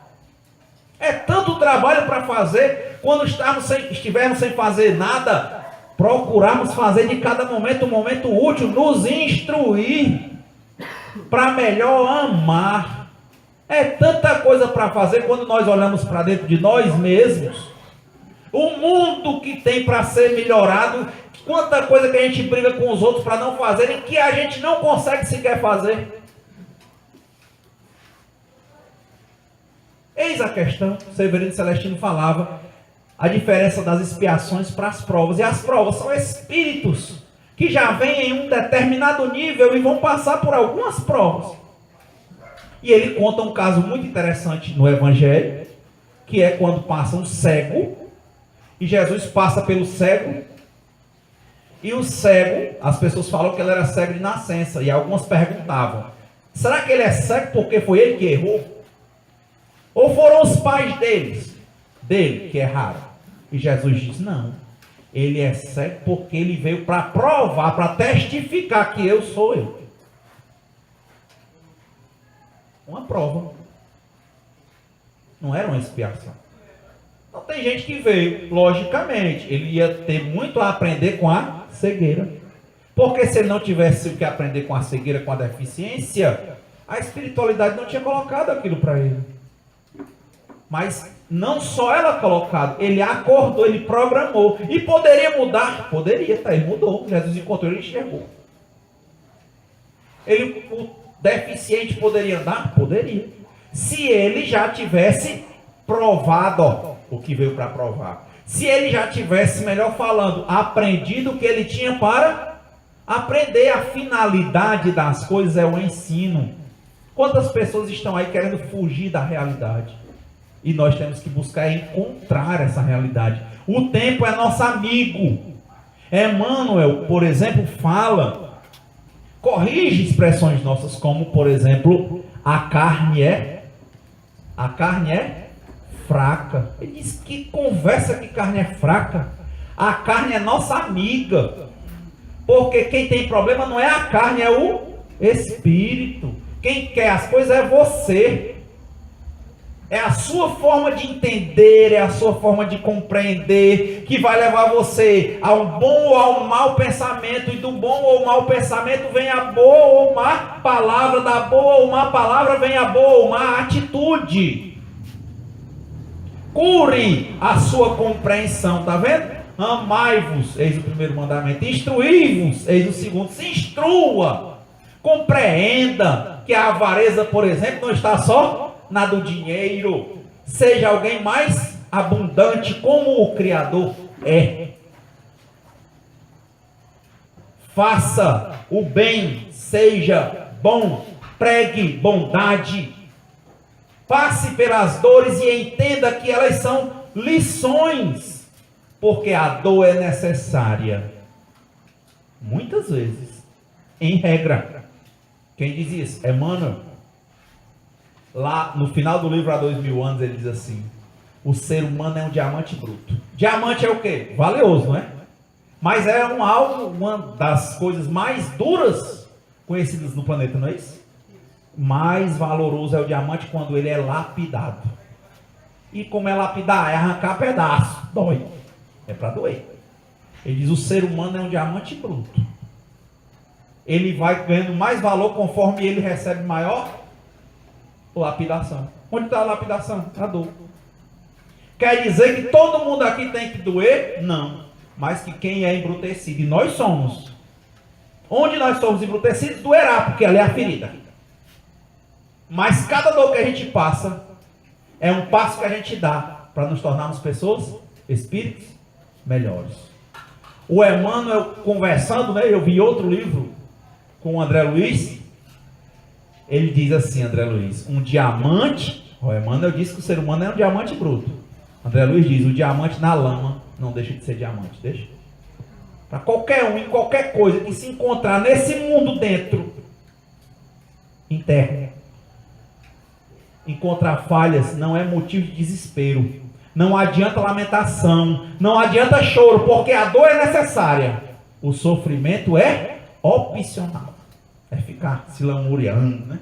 É tanto trabalho para fazer, quando estivermos sem fazer nada, procurarmos fazer de cada momento um momento útil, nos instruir, para melhor amar. É tanta coisa para fazer quando nós olhamos para dentro de nós mesmos. O mundo que tem para ser melhorado, quanta coisa que a gente briga com os outros para não fazerem, que a gente não consegue sequer fazer. Eis a questão, Severino Celestino falava, a diferença das expiações para as provas. E as provas são espíritos que já vêm em um determinado nível e vão passar por algumas provas. E ele conta um caso muito interessante no Evangelho, que é quando passa um cego, e Jesus passa pelo cego, e o cego, as pessoas falam que ele era cego de nascença, e algumas perguntavam, será que ele é cego porque foi ele que errou? Ou foram os pais dele que erraram? E Jesus diz, não, ele é cego porque ele veio para provar, para testificar que eu sou eu. Uma prova. Não era uma expiação. Então tem gente que veio, logicamente, ele ia ter muito a aprender com a cegueira. Porque se ele não tivesse o que aprender com a cegueira, com a deficiência, a espiritualidade não tinha colocado aquilo para ele. Mas não só ela colocado, ele acordou, ele programou. E poderia mudar? Poderia, tá? Ele mudou. Jesus encontrou, ele enxergou. Ele deficiente poderia andar? Poderia. Se ele já tivesse provado, ó, o que veio para provar. Se ele já tivesse, melhor falando, aprendido o que ele tinha para aprender. A finalidade das coisas é o ensino. Quantas pessoas estão aí querendo fugir da realidade? E nós temos que buscar encontrar essa realidade. O tempo é nosso amigo. Emmanuel, por exemplo, corrige expressões nossas, como, por exemplo, a carne é fraca. Ele diz: que conversa que carne é fraca. A carne é nossa amiga. Porque quem tem problema não é a carne, é o espírito. Quem quer as coisas é você. É a sua forma de entender, é a sua forma de compreender, que vai levar você ao bom ou ao mau pensamento, e do bom ou mau pensamento vem a boa ou má palavra, da boa ou má palavra vem a boa ou má atitude. Cure a sua compreensão, tá vendo? Amai-vos, eis o primeiro mandamento. Instruí-vos, eis o segundo. Se instrua, compreenda que a avareza, por exemplo, não está só na do dinheiro. Seja alguém mais abundante, como o Criador é. Faça o bem, seja bom, pregue bondade, passe pelas dores e entenda que elas são lições, porque a dor é necessária. Muitas vezes, em regra. Quem diz isso? Emmanuel. Lá no final do livro, há 2000 anos, ele diz assim: o ser humano é um diamante bruto. Diamante é o quê? Valioso, não é? Mas é uma das coisas mais duras conhecidas no planeta, não é isso? Mais valoroso é o diamante quando ele é lapidado. E como é lapidar? É arrancar pedaço. Dói. É para doer. Ele diz: o ser humano é um diamante bruto. Ele vai ganhando mais valor conforme ele recebe maior lapidação. Onde está a lapidação? A dor. Quer dizer que todo mundo aqui tem que doer? Não. Mas que quem é embrutecido, e nós somos. Onde nós somos embrutecidos, doerá, porque ela é a ferida. Mas cada dor que a gente passa é um passo que a gente dá para nos tornarmos pessoas, espíritos melhores. O Emmanuel conversando, né? Eu vi outro livro com o André Luiz. Ele diz assim, André Luiz: um diamante. O Emmanuel disse que o ser humano é um diamante bruto. André Luiz diz: o diamante na lama não deixa de ser diamante. Deixa. Para qualquer um, em qualquer coisa que se encontrar nesse mundo dentro, interno, encontrar falhas não é motivo de desespero. Não adianta lamentação, não adianta choro, porque a dor é necessária. O sofrimento é opcional. É ficar se lamuriando, né?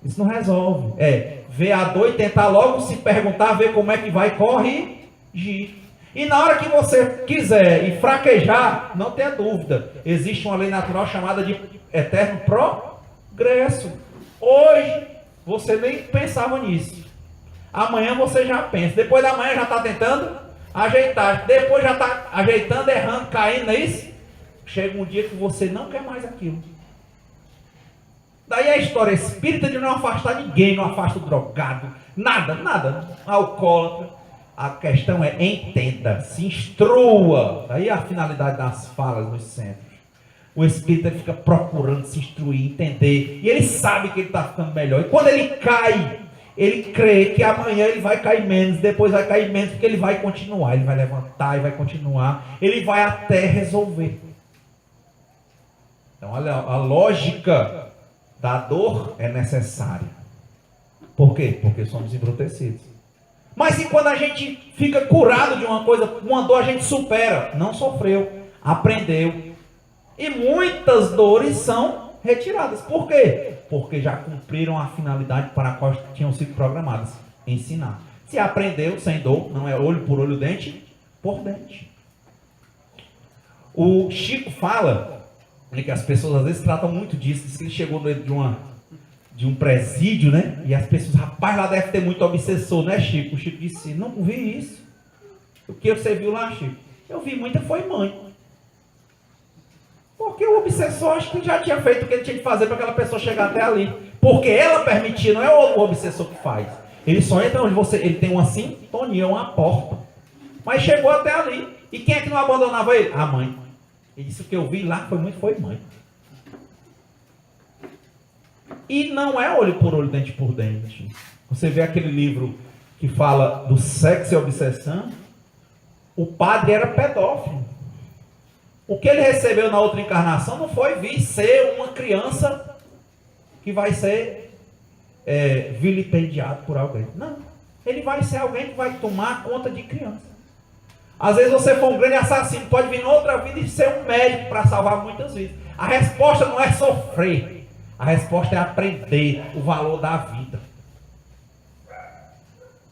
Isso não resolve. É ver a dor e tentar logo se perguntar, ver como é que vai corrigir. E na hora que você quiser e fraquejar, não tenha dúvida, existe uma lei natural chamada de eterno progresso. Hoje você nem pensava nisso. Amanhã você já pensa. Depois da manhã já está tentando ajeitar. Depois já está ajeitando, errando, caindo, não é isso? Chega um dia que você não quer mais aquilo. Daí a história espírita de não afastar ninguém, não afasta o drogado, nada, alcoólatra. A questão é: entenda, se instrua. Daí a finalidade das falas nos centros. O espírita fica procurando se instruir, entender, e ele sabe que ele está ficando melhor. E quando ele cai, ele crê que amanhã ele vai cair menos, depois vai cair menos, porque ele vai continuar, ele vai levantar e vai continuar, ele vai até resolver. Então olha, a lógica da dor é necessária. Por quê? Porque somos embrutecidos. Mas e quando a gente fica curado de uma coisa, uma dor a gente supera? Não sofreu, aprendeu. E muitas dores são retiradas. Por quê? Porque já cumpriram a finalidade para a qual tinham sido programadas: ensinar. Se aprendeu sem dor, não é olho por olho, dente por dente. O Chico fala que as pessoas às vezes tratam muito disso. Diz que ele chegou dentro de um presídio, né? E as pessoas: rapaz, lá deve ter muito obsessor, né, Chico? O Chico disse: não vi isso. O que você viu lá, Chico? Eu vi muita foi mãe. Porque o obsessor acho que já tinha feito o que ele tinha que fazer para aquela pessoa chegar até ali. Porque ela permitia, não é o obsessor que faz. Ele só entra onde você. Ele tem uma sintonia, uma porta. Mas chegou até ali. E quem é que não abandonava ele? A mãe. Ele disse: o que eu vi lá foi mãe. E não é olho por olho, dente por dente. Você vê aquele livro que fala do sexo e obsessão. O padre era pedófilo. O que ele recebeu na outra encarnação não foi vir ser uma criança que vai ser vilipendiado por alguém. Não. Ele vai ser alguém que vai tomar conta de criança. Às vezes você for um grande assassino, pode vir em outra vida e ser um médico para salvar muitas vidas. A resposta não é sofrer. A resposta é aprender o valor da vida.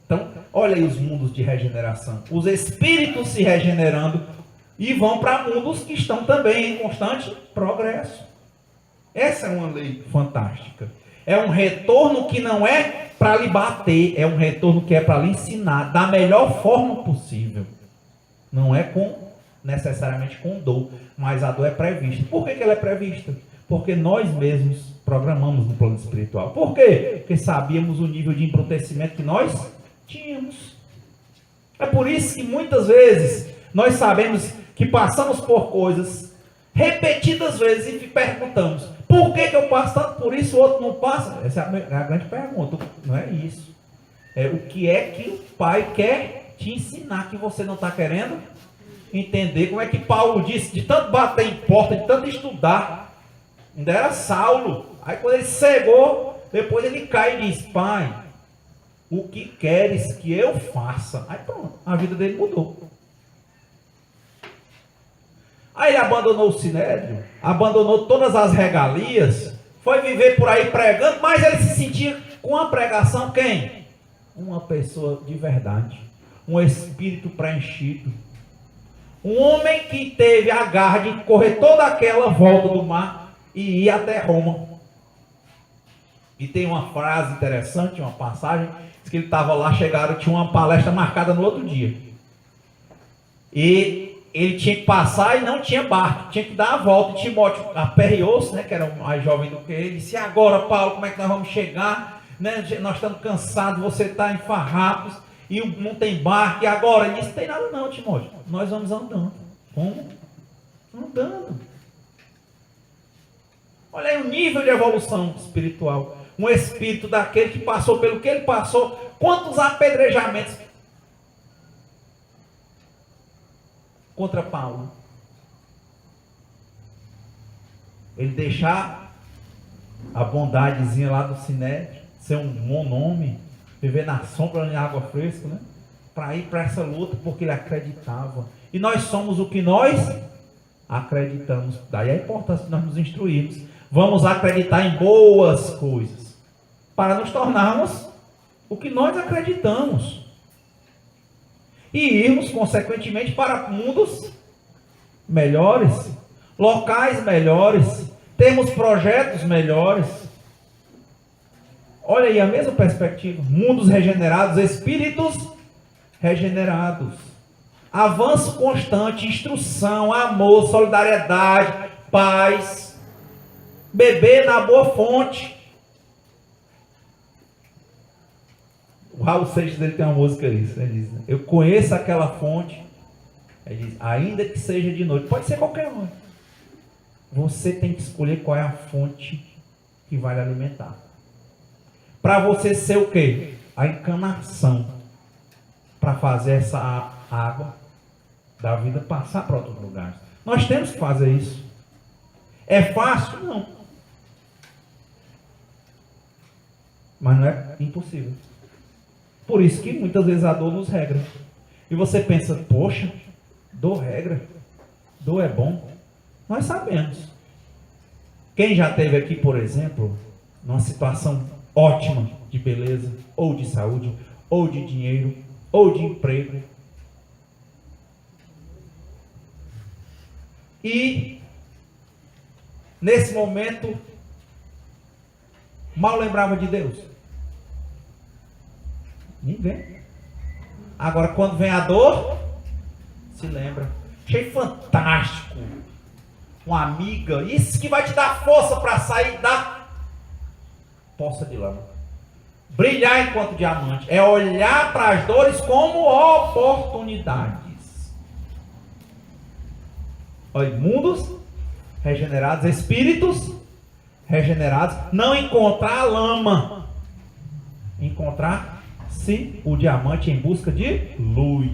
Então, olha aí os mundos de regeneração. Os espíritos se regenerando e vão para mundos que estão também em constante progresso. Essa é uma lei fantástica. É um retorno que não é para lhe bater, é um retorno que é para lhe ensinar da melhor forma possível. Não é necessariamente com dor, mas a dor é prevista. Por que ela é prevista? Porque nós mesmos programamos no plano espiritual. Por quê? Porque sabíamos o nível de embrutecimento que nós tínhamos. É por isso que muitas vezes nós sabemos que passamos por coisas repetidas vezes e perguntamos: por que eu passo tanto por isso, o outro não passa? Essa é a grande pergunta. Não é isso. É o que é que o Pai quer te ensinar que você não está querendo entender. Como é que Paulo disse, de tanto bater em porta, de tanto estudar, ainda era Saulo. Aí quando ele cegou, depois ele cai e diz: Pai, o que queres que eu faça? Aí pronto, a vida dele mudou. Aí ele abandonou o sinédrio, abandonou todas as regalias, foi viver por aí pregando, mas ele se sentia com a pregação quem? Uma pessoa de verdade, um espírito preenchido, um homem que teve a garra de correr toda aquela volta do mar e ir até Roma. E tem uma frase interessante, uma passagem, diz que ele estava lá, chegaram, tinha uma palestra marcada no outro dia. E ele tinha que passar e não tinha barco, tinha que dar a volta. E Timóteo aperreou-se, né, que era mais jovem do que ele, disse: e agora, Paulo, como é que nós vamos chegar? Né? Nós estamos cansados, você está em farrapos, e não tem barco, e agora? Ele disse: não tem nada não, Timóteo, nós vamos andando. Como? Andando. Olha aí o nível de evolução espiritual. Um espírito daquele que passou pelo que ele passou. Quantos apedrejamentos contra Paulo? Ele deixar a bondadezinha lá do sinédrio, ser um bom nome, viver na sombra de água fresca, né? Para ir para essa luta, porque ele acreditava. E nós somos o que nós acreditamos. Daí a importância de nós nos instruirmos. Vamos acreditar em boas coisas, para nos tornarmos o que nós acreditamos. E irmos, consequentemente, para mundos melhores, locais melhores, termos projetos melhores. Olha aí a mesma perspectiva. Mundos regenerados, espíritos regenerados. Avanço constante, instrução, amor, solidariedade, paz. Beber na boa fonte. O Raul Seixas, ele tem uma música isso. Ele diz: eu conheço aquela fonte. Ele diz: ainda que seja de noite. Pode ser qualquer hora. Você tem que escolher qual é a fonte que vai lhe alimentar. Para você ser o quê? A encanação. Para fazer essa água da vida passar para outros lugares. Nós temos que fazer isso. É fácil? Não. Mas não é impossível. Por isso que muitas vezes a dor nos regra. E você pensa: poxa, dor regra? Dor é bom? Nós sabemos. Quem já esteve aqui, por exemplo, numa situação ótima de beleza, ou de saúde, ou de dinheiro, ou de emprego, e nesse momento mal lembrava de Deus? Ninguém. Agora, quando vem a dor, se lembra. Achei fantástico uma amiga, isso que vai te dar força para sair da poça de lama. Brilhar enquanto diamante é olhar para as dores como oportunidades. Olha, mundos regenerados, espíritos regenerados, não encontrar a lama, encontrar-se o diamante em busca de luz.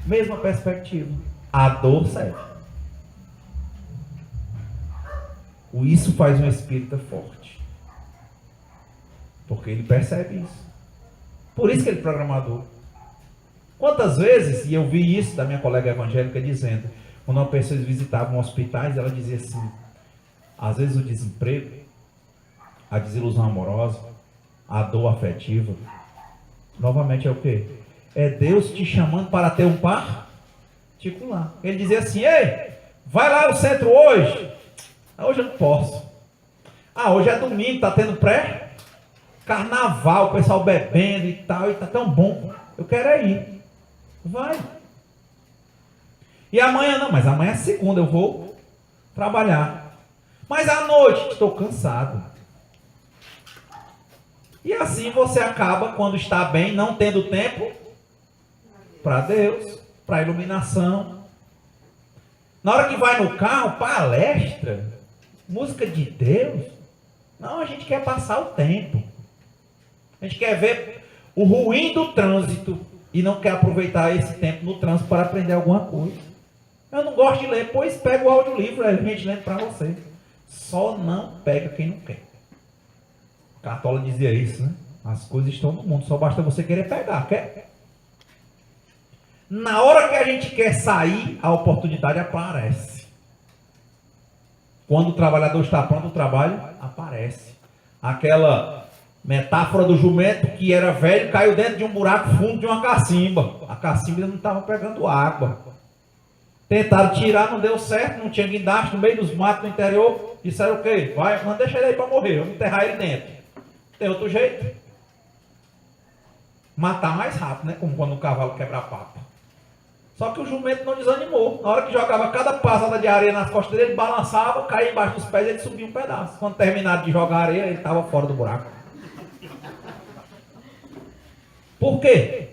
Mesma perspectiva. A dor serve. Isso faz um espírita forte. Porque ele percebe isso. Por isso que ele é programador. Quantas vezes, e eu vi isso da minha colega evangélica dizendo, quando uma pessoa visitava hospitais, ela dizia assim, às vezes o desemprego, a desilusão amorosa, a dor afetiva, novamente é o quê? É Deus te chamando para ter um particular. Ele dizia assim, ei, vai lá no centro hoje. Hoje eu não posso. Hoje é domingo, está tendo pré-carnaval, o pessoal bebendo e tal, e está tão bom. Eu quero é ir. Vai. E amanhã não, mas amanhã é segunda, eu vou trabalhar. Mas à noite, estou cansado. E assim você acaba, quando está bem, não tendo tempo para Deus, para iluminação. Na hora que vai no carro, palestra, música de Deus. Não, a gente quer passar o tempo. A gente quer ver o ruim do trânsito e não quer aproveitar esse tempo no trânsito para aprender alguma coisa. Eu não gosto de ler, pois pega o audiolivro, a gente lendo para você. Só não pega quem não quer. Cartola dizia isso, né? As coisas estão no mundo, só basta você querer pegar, quer? Na hora que a gente quer sair, a oportunidade aparece. Quando o trabalhador está pronto, o trabalho aparece. Aquela metáfora do jumento que era velho, caiu dentro de um buraco fundo de uma cacimba. A cacimba não estava pegando água. Tentaram tirar, não deu certo, não tinha guindaste no meio dos matos do interior. Disseram o quê? Vai, não deixa ele aí para morrer, vamos enterrar ele dentro. Tem outro jeito? Matar mais rápido, né? Como quando o cavalo quebra a pata. Só que o jumento não desanimou. Na hora que jogava cada passada de areia nas costas dele, ele balançava, caía embaixo dos pés e ele subia um pedaço. Quando terminaram de jogar areia, ele estava fora do buraco. Por quê?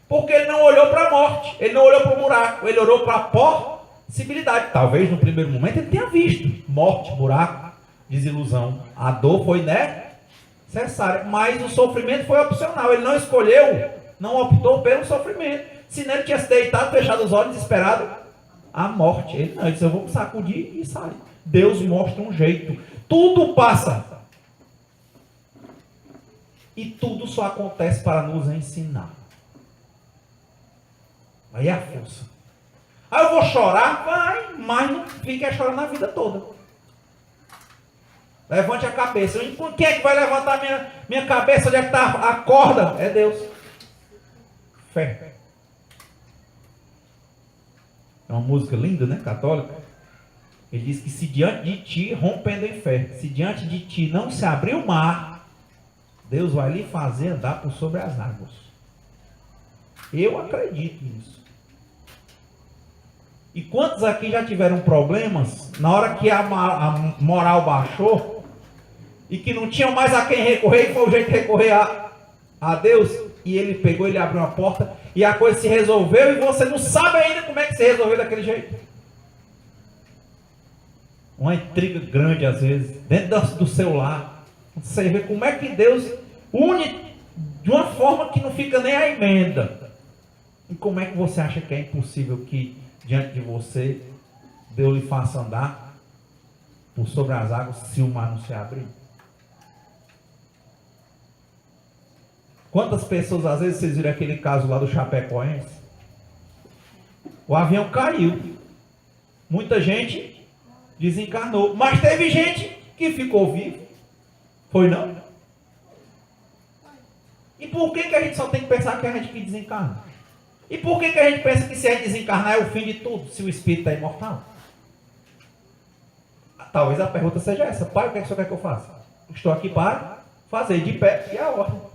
Porque ele não olhou para a morte, ele não olhou para o buraco, ele olhou para a possibilidade. Talvez no primeiro momento ele tenha visto morte, buraco, desilusão. A dor foi necessária, mas o sofrimento foi opcional. Ele não escolheu, não optou pelo sofrimento. Senão ele tinha se deitado, fechado os olhos e esperado a morte. Ele não, ele disse, eu vou sacudir e sai. Deus mostra um jeito. Tudo passa. E tudo só acontece para nos ensinar. Aí é a força. Eu vou chorar? Vai, mas não fique chorando a vida toda. Levante a cabeça. Quem é que vai levantar minha cabeça? Onde é que está a corda? É Deus. Fé. É uma música linda, né? Católica. Ele diz que se diante de ti, rompendo em fé, se diante de ti não se abrir o mar, Deus vai lhe fazer andar por sobre as águas. Eu acredito nisso. E quantos aqui já tiveram problemas na hora que a moral baixou e que não tinham mais a quem recorrer e foi o jeito de recorrer a Deus, e ele pegou, ele abriu uma porta e a coisa se resolveu e você não sabe ainda como é que se resolveu daquele jeito? Uma intriga grande às vezes dentro do seu lar. Você vê como é que Deus une de uma forma que não fica nem a emenda. E como é que você acha que é impossível que diante de você Deus lhe faça andar por sobre as águas se o mar não se abrir? Quantas pessoas, às vezes vocês viram aquele caso lá do Chapecoense? O avião caiu. Muita gente desencarnou. Mas teve gente que ficou vivo. Foi não? E por que a gente só tem que pensar que a gente que desencarna? E por que a gente pensa que se a gente desencarnar é o fim de tudo, se o espírito é imortal? Talvez a pergunta seja essa. Pai, o que é que o senhor quer que eu faça? Estou aqui para fazer de pé e a ordem.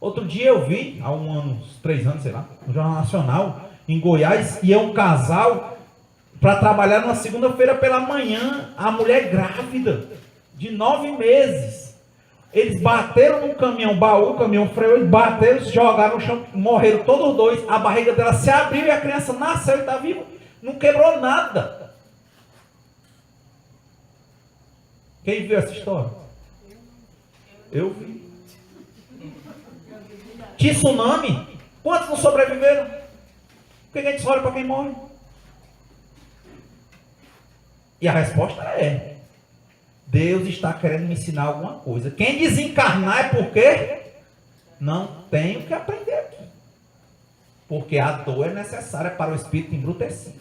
Outro dia eu vi, há uns 3 anos, sei lá, no Jornal Nacional, em Goiás, ia um casal para trabalhar numa segunda-feira pela manhã, a mulher grávida, de 9 meses. Eles bateram num caminhão baú, o caminhão freou, eles bateram, se jogaram no chão, morreram todos os dois, a barriga dela se abriu e a criança nasceu e está viva, não quebrou nada. Quem viu essa história? Eu vi. Tsunami, quantos não sobreviveram? Por que a gente só olha para quem morre? E a resposta é: Deus está querendo me ensinar alguma coisa. Quem desencarnar é porque não tem o que aprender aqui. Porque a dor é necessária para o espírito embrutecido.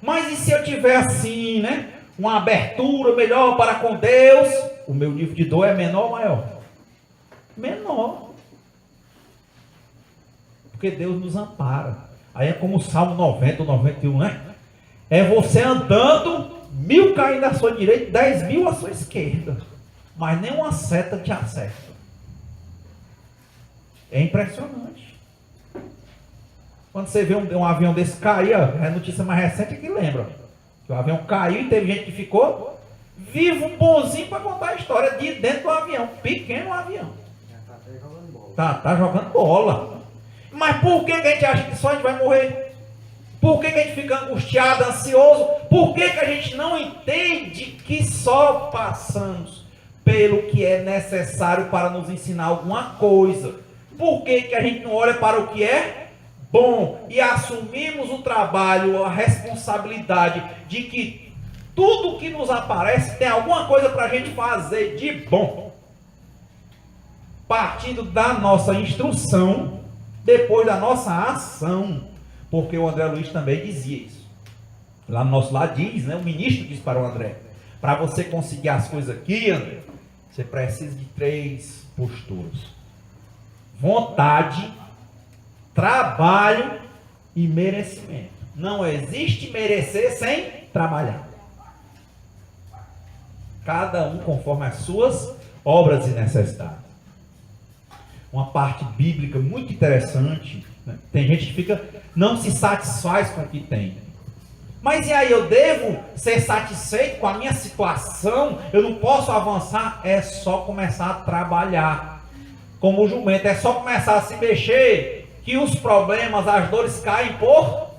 Mas e se eu tiver assim, né? Uma abertura melhor para com Deus, o meu nível de dor é menor ou maior? Menor. Porque Deus nos ampara. Aí é como o Salmo 90 ou 91, né? É você andando, 1000 caindo à sua direita, 10.000 à sua esquerda. Mas nenhuma seta te acerta. É impressionante. Quando você vê um avião desse cair, ó, é a notícia mais recente que lembra. Que o avião caiu e teve gente que ficou vivo, bonzinho, para contar a história de dentro do avião. Pequeno avião. Tá jogando bola. Mas por que a gente acha que só a gente vai morrer? Por que a gente fica angustiado, ansioso? Por que a gente não entende que só passamos pelo que é necessário para nos ensinar alguma coisa? Por que a gente não olha para o que é bom e assumimos o trabalho, a responsabilidade de que tudo que nos aparece tem alguma coisa para a gente fazer de bom? Partindo da nossa instrução, depois da nossa ação. Porque o André Luiz também dizia isso. Lá no nosso lado diz, né? O ministro diz para o André: para você conseguir as coisas aqui, André, você precisa de 3 posturas: vontade, trabalho e merecimento. Não existe merecer sem trabalhar. Cada um conforme as suas obras e necessidades. Uma parte bíblica muito interessante, né? Tem gente que não se satisfaz com o que tem. Mas e aí, eu devo ser satisfeito com a minha situação? Eu não posso avançar? É só começar a trabalhar. Como o jumento, é só começar a se mexer, que os problemas, as dores caem por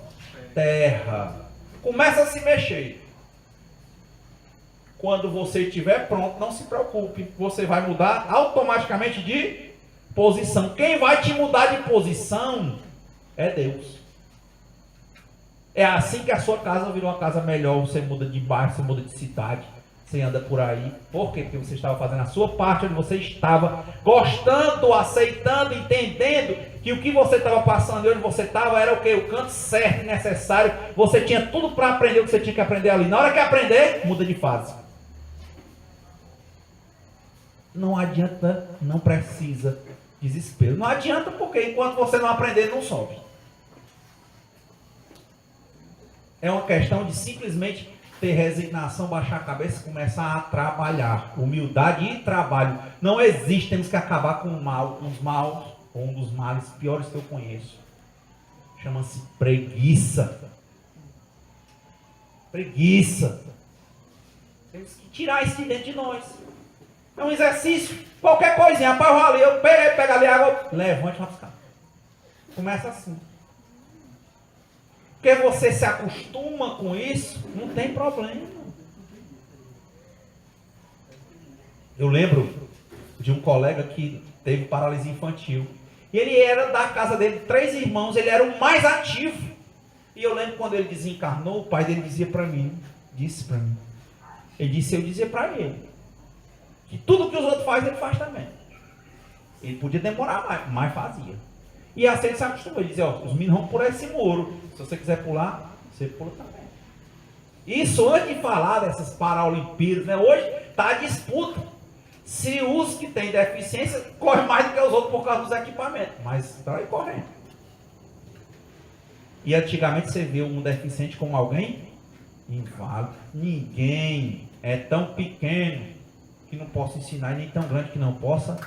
terra. Começa a se mexer. Quando você estiver pronto, não se preocupe, você vai mudar automaticamente de posição. Quem vai te mudar de posição é Deus. É assim que a sua casa virou uma casa melhor. Você muda de bairro, você muda de cidade, você anda por aí. Por quê? Porque você estava fazendo a sua parte, onde você estava gostando, aceitando, entendendo que o que você estava passando e onde você estava era o quê? O canto certo e necessário. Você tinha tudo para aprender o que você tinha que aprender ali. Na hora que aprender, muda de fase. Não adianta, não precisa desespero. Não adianta, porque enquanto você não aprender, não sobe. É uma questão de simplesmente ter resignação, baixar a cabeça e começar a trabalhar. Humildade e trabalho. Não existe, temos que acabar com o mal. Os maus, ou um dos males piores que eu conheço. Chama-se preguiça. Preguiça. Temos que tirar isso de dentro de nós. É um exercício. Qualquer coisinha, rapaz, eu ali, eu pego ali a água, levante e vai buscar. Começa assim. Porque você se acostuma com isso, não tem problema. Eu lembro de um colega que teve paralisia infantil. E ele era da casa dele, 3 irmãos, ele era o mais ativo. E eu lembro quando ele desencarnou, o pai dele disse para mim, eu dizia para ele, que tudo que os outros fazem, ele faz também. Ele podia demorar mais, mas fazia. E assim ele se acostumou. Ele dizia: ó, os meninos vão pular esse muro. Se você quiser pular, você pula também. Isso antes de falar dessas Paralimpíadas, né? Hoje está a disputa. Se os que têm deficiência correm mais do que os outros por causa dos equipamentos. Mas estão aí correndo. E antigamente você via um deficiente como alguém inválido. Ninguém é tão pequeno que não possa ensinar, e nem tão grande que não possa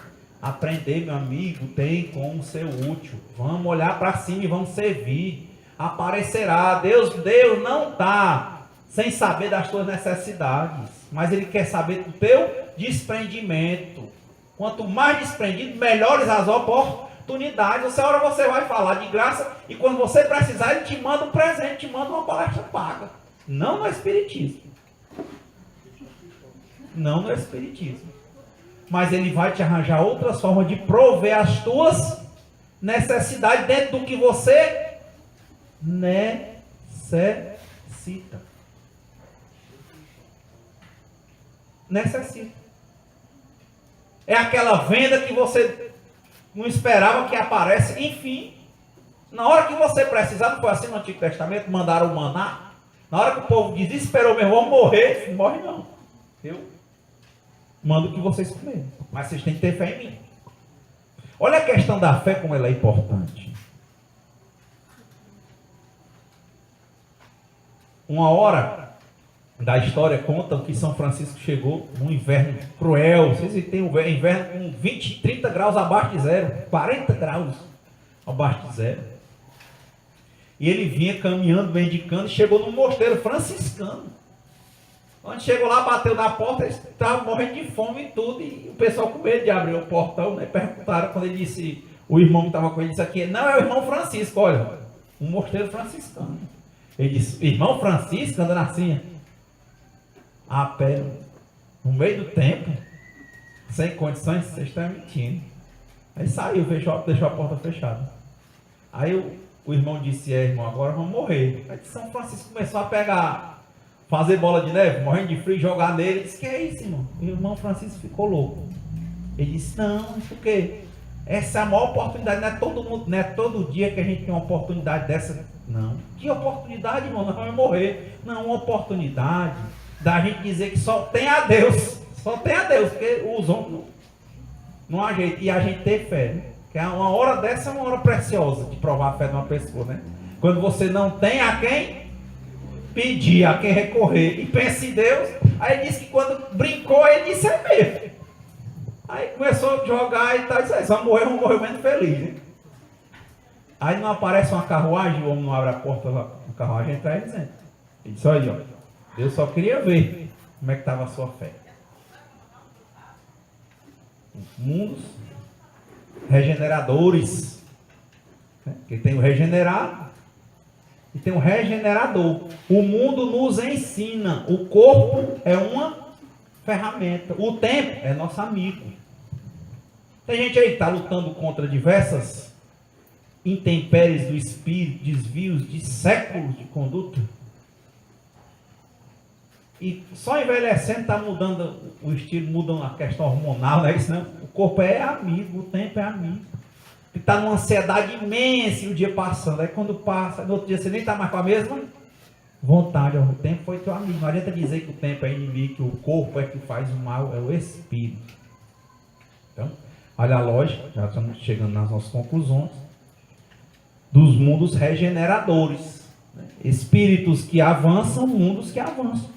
Aprender, meu amigo, tem como ser útil. Vamos olhar para cima e vamos servir. Aparecerá. Deus não está sem saber das tuas necessidades, mas Ele quer saber do teu desprendimento. Quanto mais desprendido, melhores as oportunidades. Essa hora você vai falar de graça e quando você precisar, Ele te manda um presente, te manda uma palestra paga. Não no Espiritismo. Não no Espiritismo. Mas Ele vai te arranjar outras formas de prover as tuas necessidades dentro do que você necessita. Necessita. É aquela venda que você não esperava que aparece. Enfim, na hora que você precisar, não foi assim no Antigo Testamento, mandaram o maná. Na hora que o povo desesperou mesmo, vamos morrer, não morre não. Eu mando o que vocês comerem, mas vocês têm que ter fé em mim. Olha a questão da fé, como ela é importante. Uma hora da história contam que São Francisco chegou num inverno cruel. Vocês têm um inverno com 20, 30 graus abaixo de zero, 40 graus abaixo de zero. E ele vinha caminhando, mendicando, e chegou num mosteiro franciscano. Quando chegou lá, bateu na porta, ele estava morrendo de fome e tudo, e o pessoal com medo de abrir o portão, né? Perguntaram quando ele disse, o irmão que estava com ele disse aqui, não, é o irmão Francisco, olha, um mosteiro franciscano. Ele disse, irmão Francisco andando assim, a pé, no meio do tempo, sem condições, vocês estão mentindo. Aí saiu, deixou a porta fechada. Aí o irmão disse, irmão, agora vamos morrer. Aí São Francisco começou a fazer bola de neve, morrendo de frio, jogar nele. Ele disse, que é isso, irmão? E o irmão Francisco ficou louco. Ele disse, não, por quê? Essa é a maior oportunidade, não é todo dia que a gente tem uma oportunidade dessa. Não. Que oportunidade, irmão? Nós vamos morrer. Não, uma oportunidade da gente dizer que só tem a Deus. Só tem a Deus, porque os homens não há jeito. E a gente ter fé, né? Que uma hora dessa é uma hora preciosa de provar a fé de uma pessoa, né? Quando você não tem a quem pedir, a quem recorrer, e pensa em Deus, aí ele disse que quando brincou, ele disse, é mesmo. Aí começou a jogar e tal, disse, só vamos morrer menos feliz, né? Aí não aparece uma carruagem, o homem não abre a porta lá, a carruagem entra aí dizendo. Ele disse, olha, Deus só queria ver como é que estava a sua fé. Mundos regeneradores, né? Que tem o regenerado e tem o regenerador. O mundo nos ensina, o corpo é uma ferramenta, o tempo é nosso amigo. Tem gente aí que está lutando contra diversas intempéries do espírito, desvios de séculos de conduta. E só envelhecendo está mudando o estilo, muda a questão hormonal, não é isso não? O corpo é amigo, o tempo é amigo. E está numa ansiedade imensa e o dia passando. Aí quando passa, no outro dia você nem está mais com a mesma vontade. O tempo foi teu amigo. Não adianta dizer que o tempo é inimigo, que o corpo é que faz o mal, é o espírito. Então, olha a lógica, já estamos chegando nas nossas conclusões, dos mundos regeneradores. Né? Espíritos que avançam, mundos que avançam.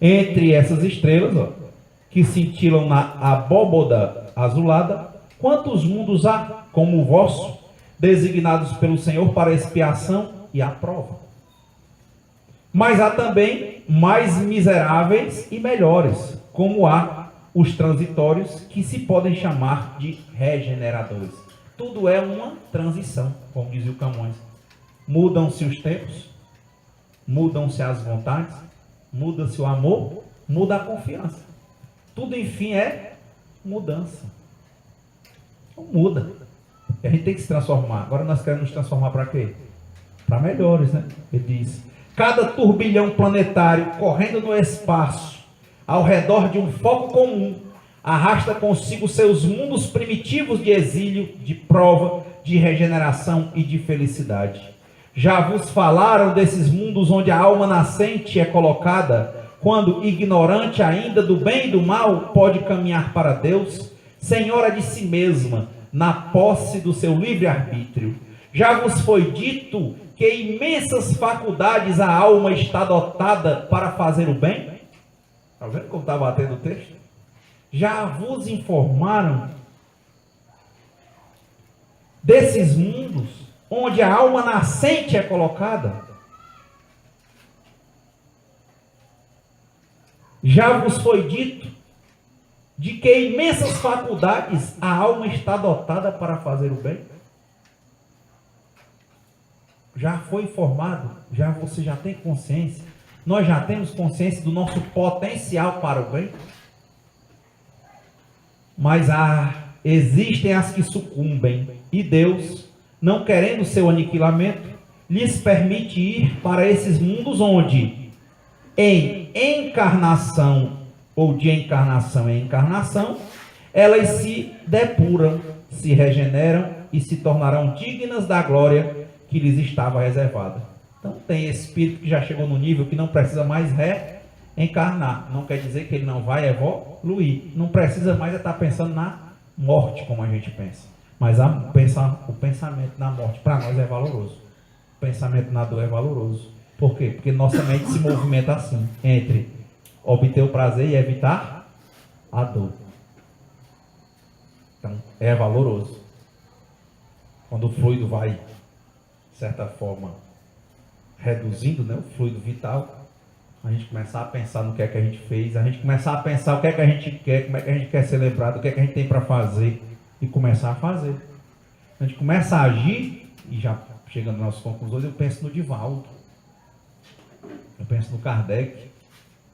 Entre essas estrelas, ó, que cintilam na abóboda azulada, quantos mundos há como o vosso, designados pelo Senhor para expiação e a prova? Mas há também mais miseráveis e melhores, como há os transitórios, que se podem chamar de regeneradores. Tudo é uma transição, como dizia o Camões. Mudam-se os tempos, mudam-se as vontades, muda-se o amor, muda a confiança. Tudo, enfim, é mudança. Então, muda. E a gente tem que se transformar. Agora nós queremos nos transformar para quê? Para melhores, né? Ele diz, cada turbilhão planetário correndo no espaço, ao redor de um foco comum, arrasta consigo seus mundos primitivos de exílio, de prova, de regeneração e de felicidade. Já vos falaram desses mundos onde a alma nascente é colocada, quando, ignorante ainda do bem e do mal, pode caminhar para Deus, senhora de si mesma, na posse do seu livre-arbítrio. Já vos foi dito que imensas faculdades a alma está dotada para fazer o bem? Está vendo como está batendo o texto? Já vos informaram desses mundos onde a alma nascente é colocada? Já vos foi dito de que imensas faculdades a alma está dotada para fazer o bem? Já foi informado? Você já tem consciência? Nós já temos consciência do nosso potencial para o bem? Mas existem as que sucumbem, e Deus, não querendo seu aniquilamento, lhes permite ir para esses mundos onde, em encarnação ou de encarnação em encarnação, elas se depuram, se regeneram e se tornarão dignas da glória que lhes estava reservada. Então tem espírito que já chegou no nível que não precisa mais reencarnar. Não quer dizer que ele não vai evoluir. Não precisa mais estar pensando na morte como a gente pensa. Mas o pensamento na morte para nós é valoroso. O pensamento na dor é valoroso. Por quê? Porque nossa mente se movimenta assim, entre obter o prazer e evitar a dor. Então, é valoroso. Quando o fluido vai, de certa forma, reduzindo, né, o fluido vital, a gente começar a pensar no que é que a gente fez, a gente começar a pensar o que é que a gente quer, como é que a gente quer ser lembrado, o que é que a gente tem para fazer, e começar a fazer. A gente começa a agir, e já chegando nas nossas conclusões, eu penso no Divaldo, eu penso no Kardec,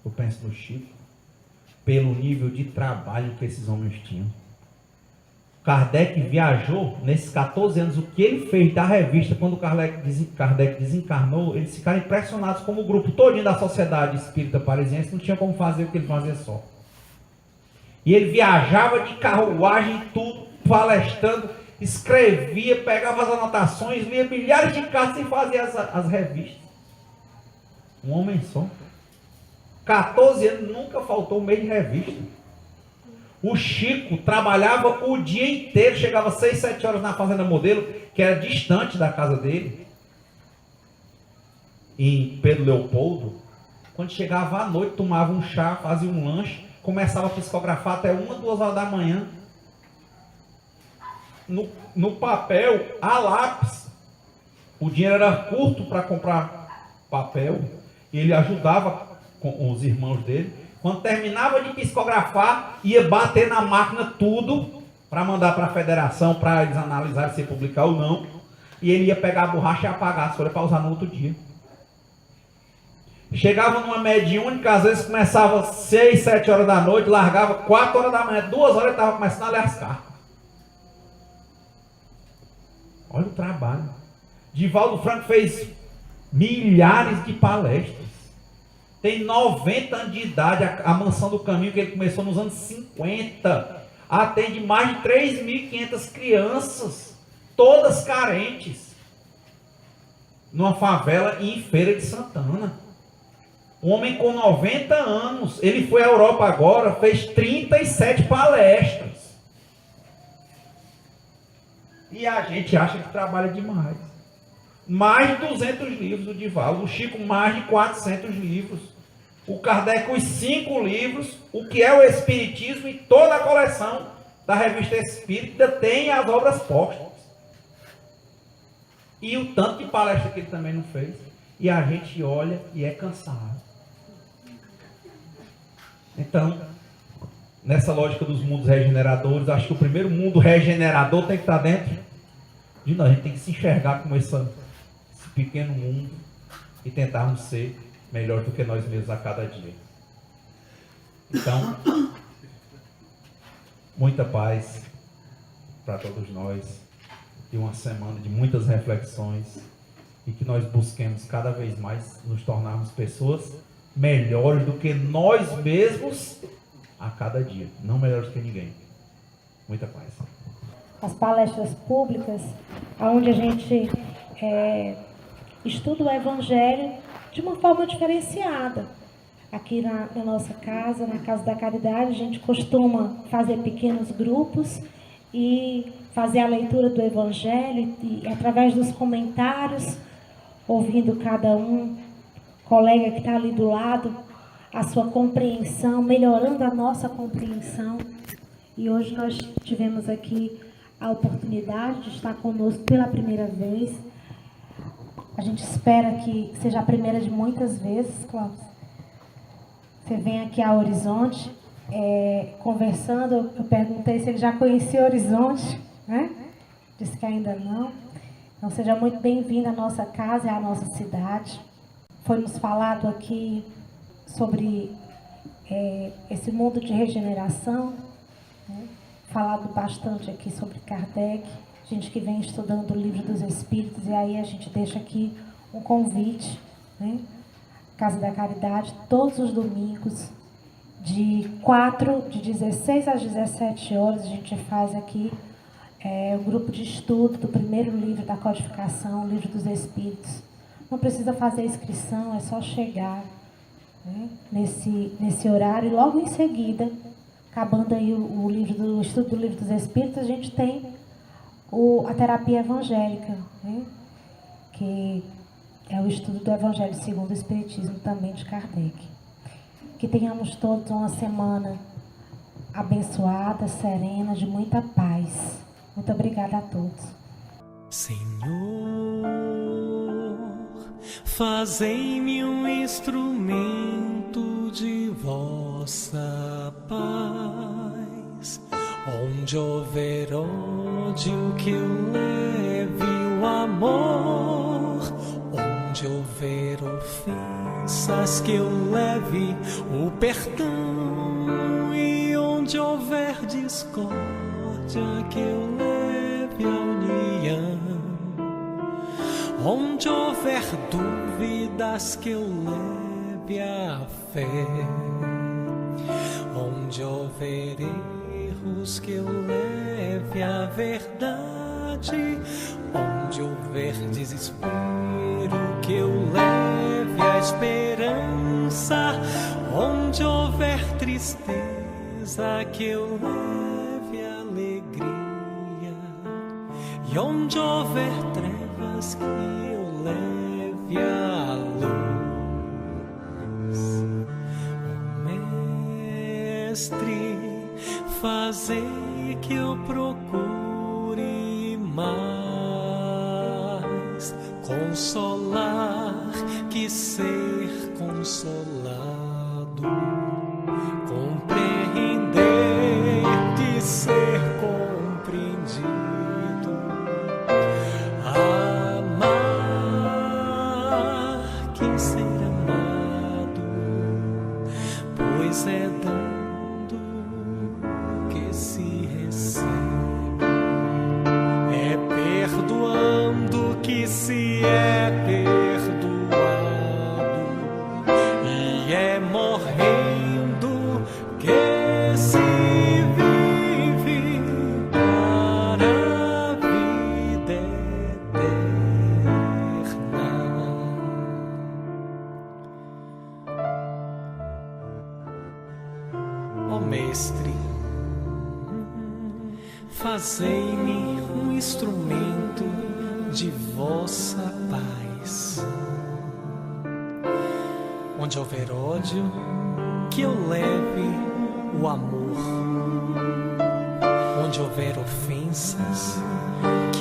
eu penso no Chico, pelo nível de trabalho que esses homens tinham. Kardec viajou nesses 14 anos, o que ele fez da revista, quando Kardec desencarnou, eles ficaram impressionados como o grupo todinho da Sociedade Espírita Parisiense não tinha como fazer o que ele fazia só. E ele viajava de carruagem, tudo, palestrando, escrevia, pegava as anotações, lia milhares de cartas e fazia as revistas. Um homem só. 14 anos, nunca faltou um mês de revista. O Chico trabalhava o dia inteiro, chegava 6, 7 horas na Fazenda Modelo, que era distante da casa dele, em Pedro Leopoldo. Quando chegava à noite, tomava um chá, fazia um lanche, começava a psicografar até 1, 2 horas da manhã. No papel, a lápis. O dinheiro era curto para comprar papel, e ele ajudava com os irmãos dele. Quando terminava de psicografar, ia bater na máquina tudo para mandar para a federação, para eles analisarem se ia publicar ou não. E ele ia pegar a borracha e apagar as folhas para usar no outro dia. Chegava numa mediúnica, às vezes começava 6, 7 horas da noite, largava 4 horas da manhã, 2 horas ele estava começando a ler as cartas. Olha o trabalho. Divaldo Franco fez milhares de palestras. Tem 90 anos de idade, a Mansão do Caminho, que ele começou nos anos 50, atende mais de 3.500 crianças, todas carentes, numa favela e em Feira de Santana. Um homem com 90 anos, ele foi à Europa agora, fez 37 palestras. E a gente acha que trabalha demais. Mais de 200 livros do Divaldo, o Chico mais de 400 livros. O Kardec, os 5 livros, o que é o Espiritismo e toda a coleção da Revista Espírita tem as obras póstumas. E o tanto de palestra que ele também não fez. E a gente olha e é cansado. Então, nessa lógica dos mundos regeneradores, acho que o primeiro mundo regenerador tem que estar dentro de nós. A gente tem que se enxergar como esse pequeno mundo e tentarmos ser melhor do que nós mesmos a cada dia. Então, muita paz para todos nós e uma semana de muitas reflexões e que nós busquemos cada vez mais nos tornarmos pessoas melhores do que nós mesmos a cada dia, não melhores que ninguém. Muita paz. As palestras públicas, onde a gente estuda o Evangelho de uma forma diferenciada. Aqui na nossa casa, na Casa da Caridade, a gente costuma fazer pequenos grupos e fazer a leitura do Evangelho e através dos comentários, ouvindo cada colega que está ali do lado, a sua compreensão, melhorando a nossa compreensão. E hoje nós tivemos aqui a oportunidade de estar conosco pela primeira vez. A gente espera que seja a primeira de muitas vezes, Cláudio. Você vem aqui a Horizonte, conversando, eu perguntei se ele já conhecia Horizonte, né? Disse que ainda não. Então, seja muito bem-vindo à nossa casa e à nossa cidade. Foi nos falado aqui sobre esse mundo de regeneração, né? Falado bastante aqui sobre Kardec, gente que vem estudando o Livro dos Espíritos, e aí a gente deixa aqui um convite, né? Casa da Caridade, todos os domingos, de 16 às 17 horas, a gente faz aqui o grupo de estudo do primeiro livro da codificação, o Livro dos Espíritos. Não precisa fazer inscrição, é só chegar, né, nesse horário. E logo em seguida, acabando aí o estudo do Livro dos Espíritos, a gente tem a terapia evangélica, né, que é o estudo do Evangelho segundo o Espiritismo, também de Kardec. Que tenhamos todos uma semana abençoada, serena, de muita paz. Muito obrigada a todos. Senhor, fazei-me um instrumento de vossa paz. Onde houver ódio, que eu leve o amor. Onde houver ofensas, que eu leve o perdão. E onde houver discórdia, que eu leve a união. Onde houver dúvidas, que eu leve a fé. Onde houver erros, que eu leve a verdade. Onde houver desespero, que eu leve a esperança. Onde houver tristeza, que eu leve a alegria. E onde houver trevas, que eu leve a luz. Oh, Mestre, fazei que eu procure mais consolar que ser consolado, compreender que ser compreendido, amar que ser amado, pois é dando que se recebe, é perdoando que se é perdoado, e é morrendo que se vive para a vida eterna. Ó Mestre, fazei-me um instrumento de vossa paz. Onde houver ódio, que eu leve o amor. Onde houver ofensas, que